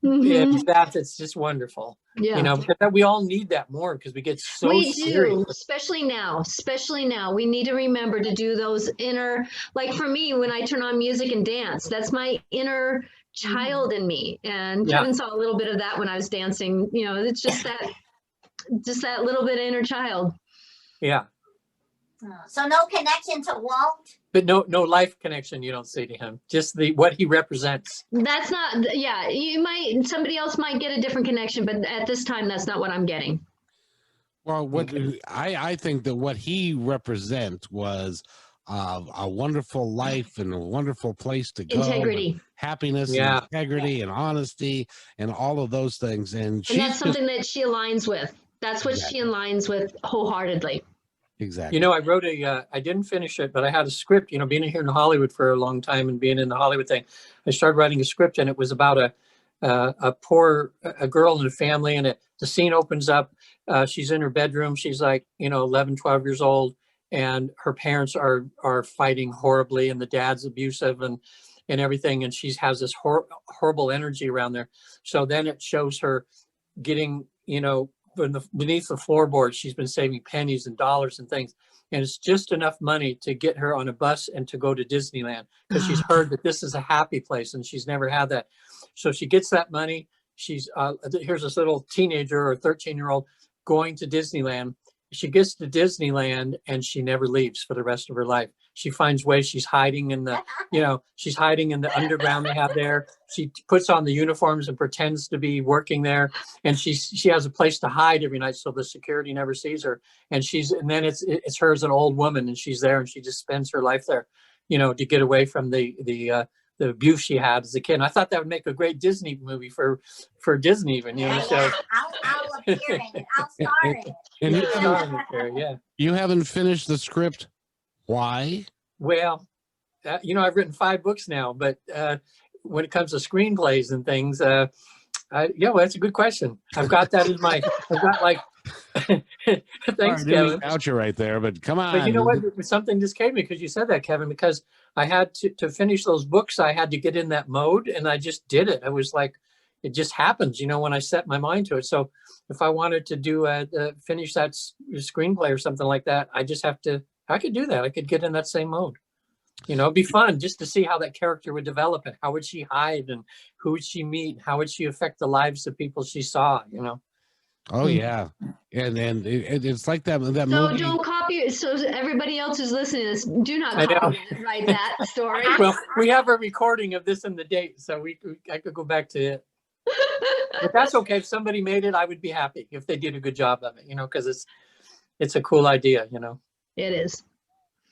Mhm. That's just wonderful. Yeah. You know, because we all need that more, because we get so We serious. do, especially now. We need to remember to do those inner, like for me, when I turn on music and dance, that's my inner child in me. And Yeah. Kevin saw a little bit of that when I was dancing. You know, it's just that little bit of inner child. Yeah. So no connection to Walt. But no life connection, you don't say to him. Just what he represents. That's not, yeah, somebody else might get a different connection, but at this time, that's not what I'm getting. Well, what I think that what he represents was a wonderful life and a wonderful place to go. Integrity. Happiness, Yeah. and integrity, and honesty, and all of those things. And that's something that she aligns with. That's what she aligns with wholeheartedly. Exactly. You know, I wrote I didn't finish it, but I had a script, you know, being here in Hollywood for a long time and being in the Hollywood thing. I started writing a script, and it was about a girl in a family, and the scene opens up. She's in her bedroom. She's like, you know, 11, 12 years old, and her parents are fighting horribly, and the dad's abusive and everything. And she has this horrible energy around there. So then it shows her getting, you know, beneath the floorboard, she's been saving pennies and dollars and things, and it's just enough money to get her on a bus and to go to Disneyland, because she's heard that this is a happy place and she's never had that. So she gets that money. She's here's this little teenager or 13-year-old going to Disneyland. She gets to Disneyland and she never leaves for the rest of her life. She finds ways. She's hiding in the, you know, she's hiding in the underground they have there. She puts on the uniforms and pretends to be working there. And she has a place to hide every night, so the security never sees her. And then it's her as an old woman, and she's there, and she just spends her life there, you know, to get away from the abuse she had as a kid. And I thought that would make a great Disney movie for Disney, even, you know. So I'll appear in it. I'll star in it. And you haven't finished the script. Why? Well, you know, I've written 5 books now, but when it comes to screenplays and things, yeah, well, that's a good question. I've got that as I've got like, thanks, Kevin. Voucher right there, but come on. But you know what? Something just came to me because you said that, Kevin, because I had to finish those books. I had to get in that mode, and I just did it. I was like, it just happens, you know, when I set my mind to it. So if I wanted to do finish that screenplay or something like that, I could do that. I could get in that same mode. You know, it'd be fun just to see how that character would develop, and how would she hide, and who would she meet, how would she affect the lives of people she saw, you know. Oh yeah, and it's like that So movie. don't copy. So everybody else who's listening to this, do not I know. copy and write that story. Well, we have a recording of this and the date, so I could go back to it. But that's okay. If somebody made it, I would be happy if they did a good job of it, because it's a cool idea, It is.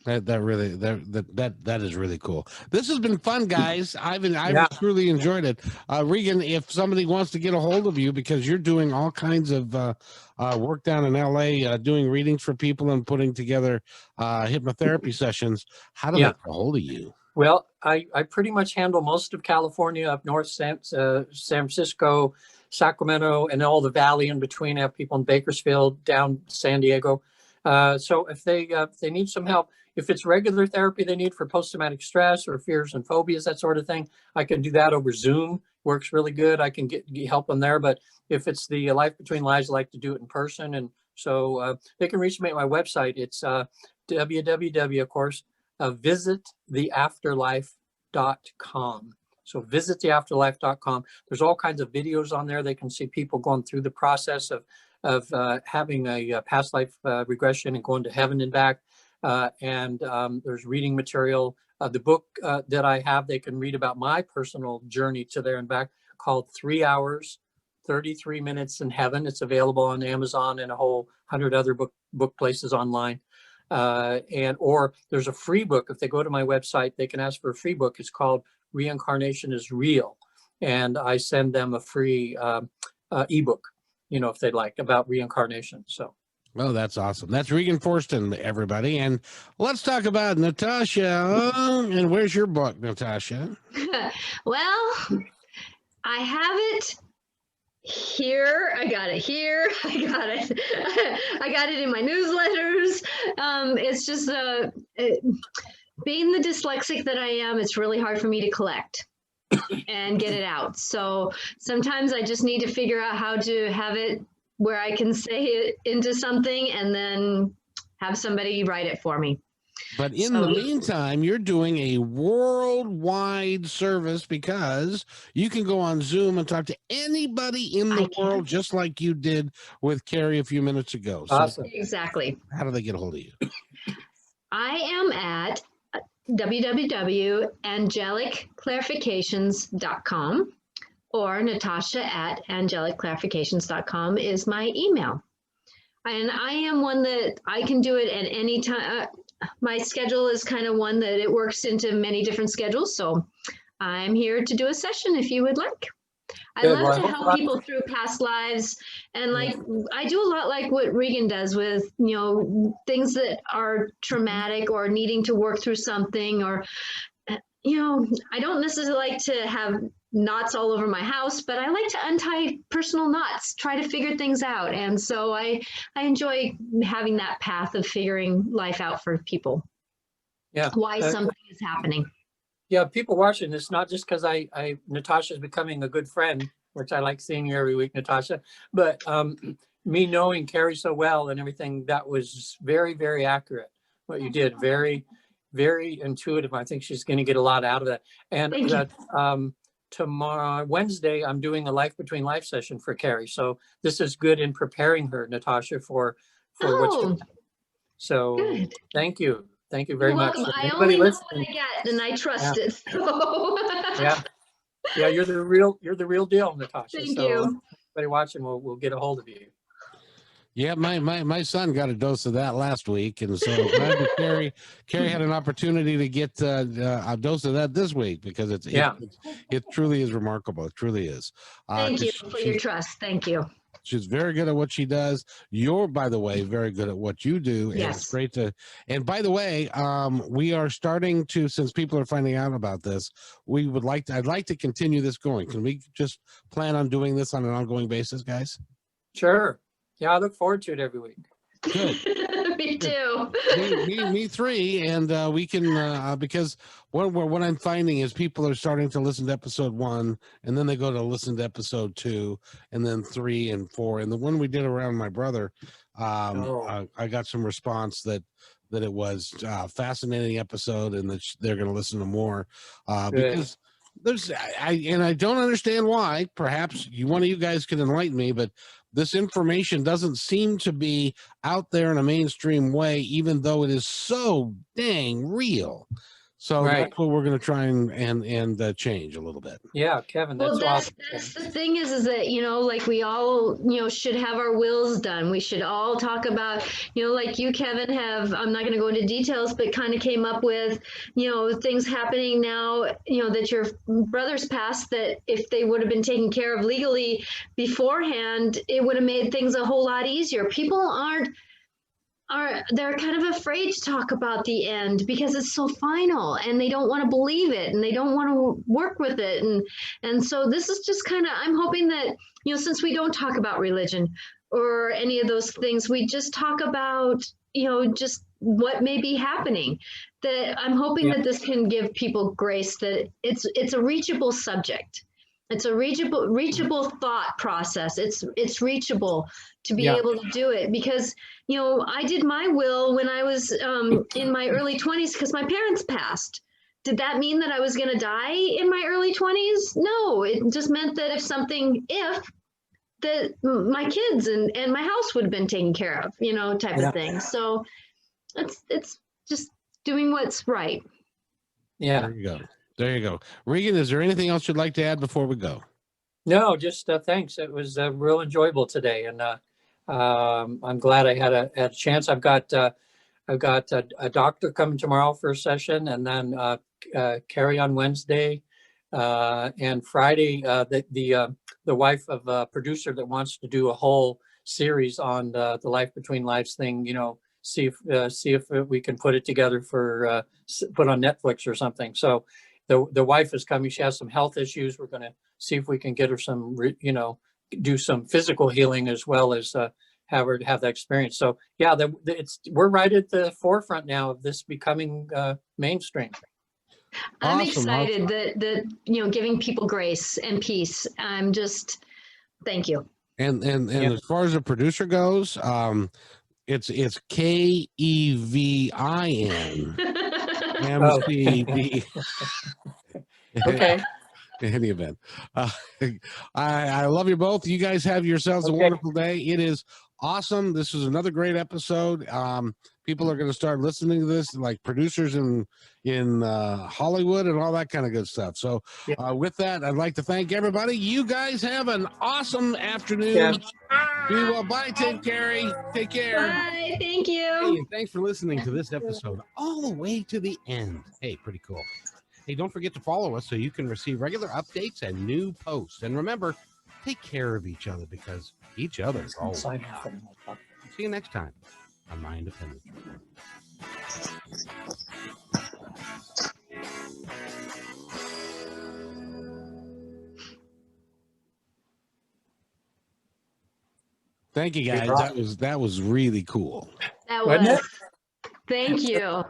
That is really cool. This has been fun, guys. I've Yeah. truly enjoyed it. Regan, if somebody wants to get a hold of you because you're doing all kinds of work down in LA, doing readings for people and putting together hypnotherapy sessions, how do they get a hold of you? Well, I pretty much handle most of California, up north, San Francisco, Sacramento, and all the valley in between. I have people in Bakersfield, down San Diego. So if they need some help, if it's regular therapy they need for post-traumatic stress or fears and phobias, that sort of thing, I can do that over Zoom. Works really good. I can get help them there. But if it's the Life Between Lives, I like to do it in person. And so they can reach me at my website. It's www, of course, visittheafterlife.com. So visittheafterlife.com. There's all kinds of videos on there. They can see people going through the process of having a past life regression and going to heaven and back. And there's reading material. The book that I have, they can read about my personal journey to there and back, called 3 Hours, 33 Minutes in Heaven. It's available on Amazon and a whole 100 other book places online. Or there's a free book. If they go to my website, they can ask for a free book. It's called Reincarnation is Real. And I send them a free ebook, if they'd like, about reincarnation. So. Oh, that's awesome. That's Regan Forston, everybody. And let's talk about Natasha. And where's your book, Natasha? Well, I have it here. I got it here. I got it. I got it in my newsletters. It's just being the dyslexic that I am, it's really hard for me to collect and get it out. So sometimes I just need to figure out how to have it where I can say it into something and then have somebody write it for me. But in the meantime, you're doing a worldwide service because you can go on Zoom and talk to anybody in the world, just like you did with Kerri a few minutes ago. So awesome. Exactly. How do they get a hold of you? I am at www.angelicclarifications.com. or Natasha@angelicclarifications.com is my email. And I am one that I can do it at any time. My schedule is kind of one that it works into many different schedules. So I'm here to do a session if you would like. I love to help people through past lives. And I do a lot like what Regan does with, things that are traumatic or needing to work through something, or, I don't necessarily like to have knots all over my house, but I like to untie personal knots, try to figure things out. And so I enjoy having that path of figuring life out for people. Yeah. Why something is happening. Yeah, people watching this, not just because Natasha's becoming a good friend, which I like seeing you every week, Natasha, but me knowing Kerri so well and everything, that was very, very accurate. What you did, very, very intuitive. I think she's going to get a lot out of that. And that tomorrow, Wednesday, I'm doing a Life Between Life session for Kerri. So this is good in preparing her, Natasha, for what's going on. So good. Thank you. Thank you very much. I only know what I get, and I trust it. So. Yeah, you're the real deal, Natasha. Thank you. Everybody watching will get a hold of you. Yeah, my son got a dose of that last week, and so glad that Kerri had an opportunity to get a dose of that this week, because it truly is remarkable. It truly is. Thank you for your trust. Thank you. She's very good at what she does. You're, by the way, very good at what you do. Yes. And it's great to. And by the way, we are starting to, since people are finding out about this, I'd like to continue this going. Can we just plan on doing this on an ongoing basis, guys? Sure. Yeah, I look forward to it every week. Good. Me too. me three, and we can because what I'm finding is people are starting to listen to episode 1, and then they go to listen to episode 2, and then 3 and 4. And the one we did around my brother, I got some response that it was a fascinating episode, and that they're going to listen to more because I don't understand why. Perhaps one of you guys can enlighten me, but this information doesn't seem to be out there in a mainstream way, even though it is so dang real. So Right. that's what we're going to try and change a little bit. Yeah, Kevin, that's Well, awesome. that's the thing is that, like we all, should have our wills done. We should all talk about, like you, Kevin, I'm not going to go into details, but kind of came up with, things happening now, that your brothers passed, that if they would have been taken care of legally beforehand, it would have made things a whole lot easier. People they're kind of afraid to talk about the end because it's so final and they don't want to believe it and they don't want to work with it, and so this is just kind of, I'm hoping that, since we don't talk about religion or any of those things, we just talk about, just what may be happening, that I'm hoping that this can give people grace, that it's a reachable subject. It's a reachable thought process. It's reachable to be able to do it, because I did my will when I was in my early 20s because my parents passed. Did that mean that I was going to die in my early 20s? No, it just meant that that my kids and my house would have been taken care of, type of thing. So it's just doing what's right. Yeah. There you go. There you go. Regan, is there anything else you'd like to add before we go? No, just thanks. It was real enjoyable today, and I'm glad I had a chance. I've got a doctor coming tomorrow for a session, and then Kerri on Wednesday, and Friday. The wife of a producer that wants to do a whole series on the Life Between Lives thing. See if we can put it together for put on Netflix or something. So the wife is coming. She has some health issues. We're going to see if we can get her some, do some physical healing as well as have her have that experience. So yeah, we're right at the forefront now of this becoming mainstream. I'm Awesome. excited that giving people grace and peace. I'm just, thank you. And as far as the producer goes, it's Kevin MCD. Okay. In any event, I love you both. You guys have yourselves a wonderful day. It is awesome. This is another great episode. People are going to start listening to this, like producers in Hollywood and all that kind of good stuff. So with that, I'd like to thank everybody. You guys have an awesome afternoon. Be well. Bye, Kerri. Take care. Bye. Thank you. Hey, and thanks for listening to this episode all the way to the end. Hey, pretty cool. Hey, don't forget to follow us so you can receive regular updates and new posts. And remember, take care of each other because each other is always. See you next time on My Independent. Thank you, guys. That was really cool. That was. Thank you.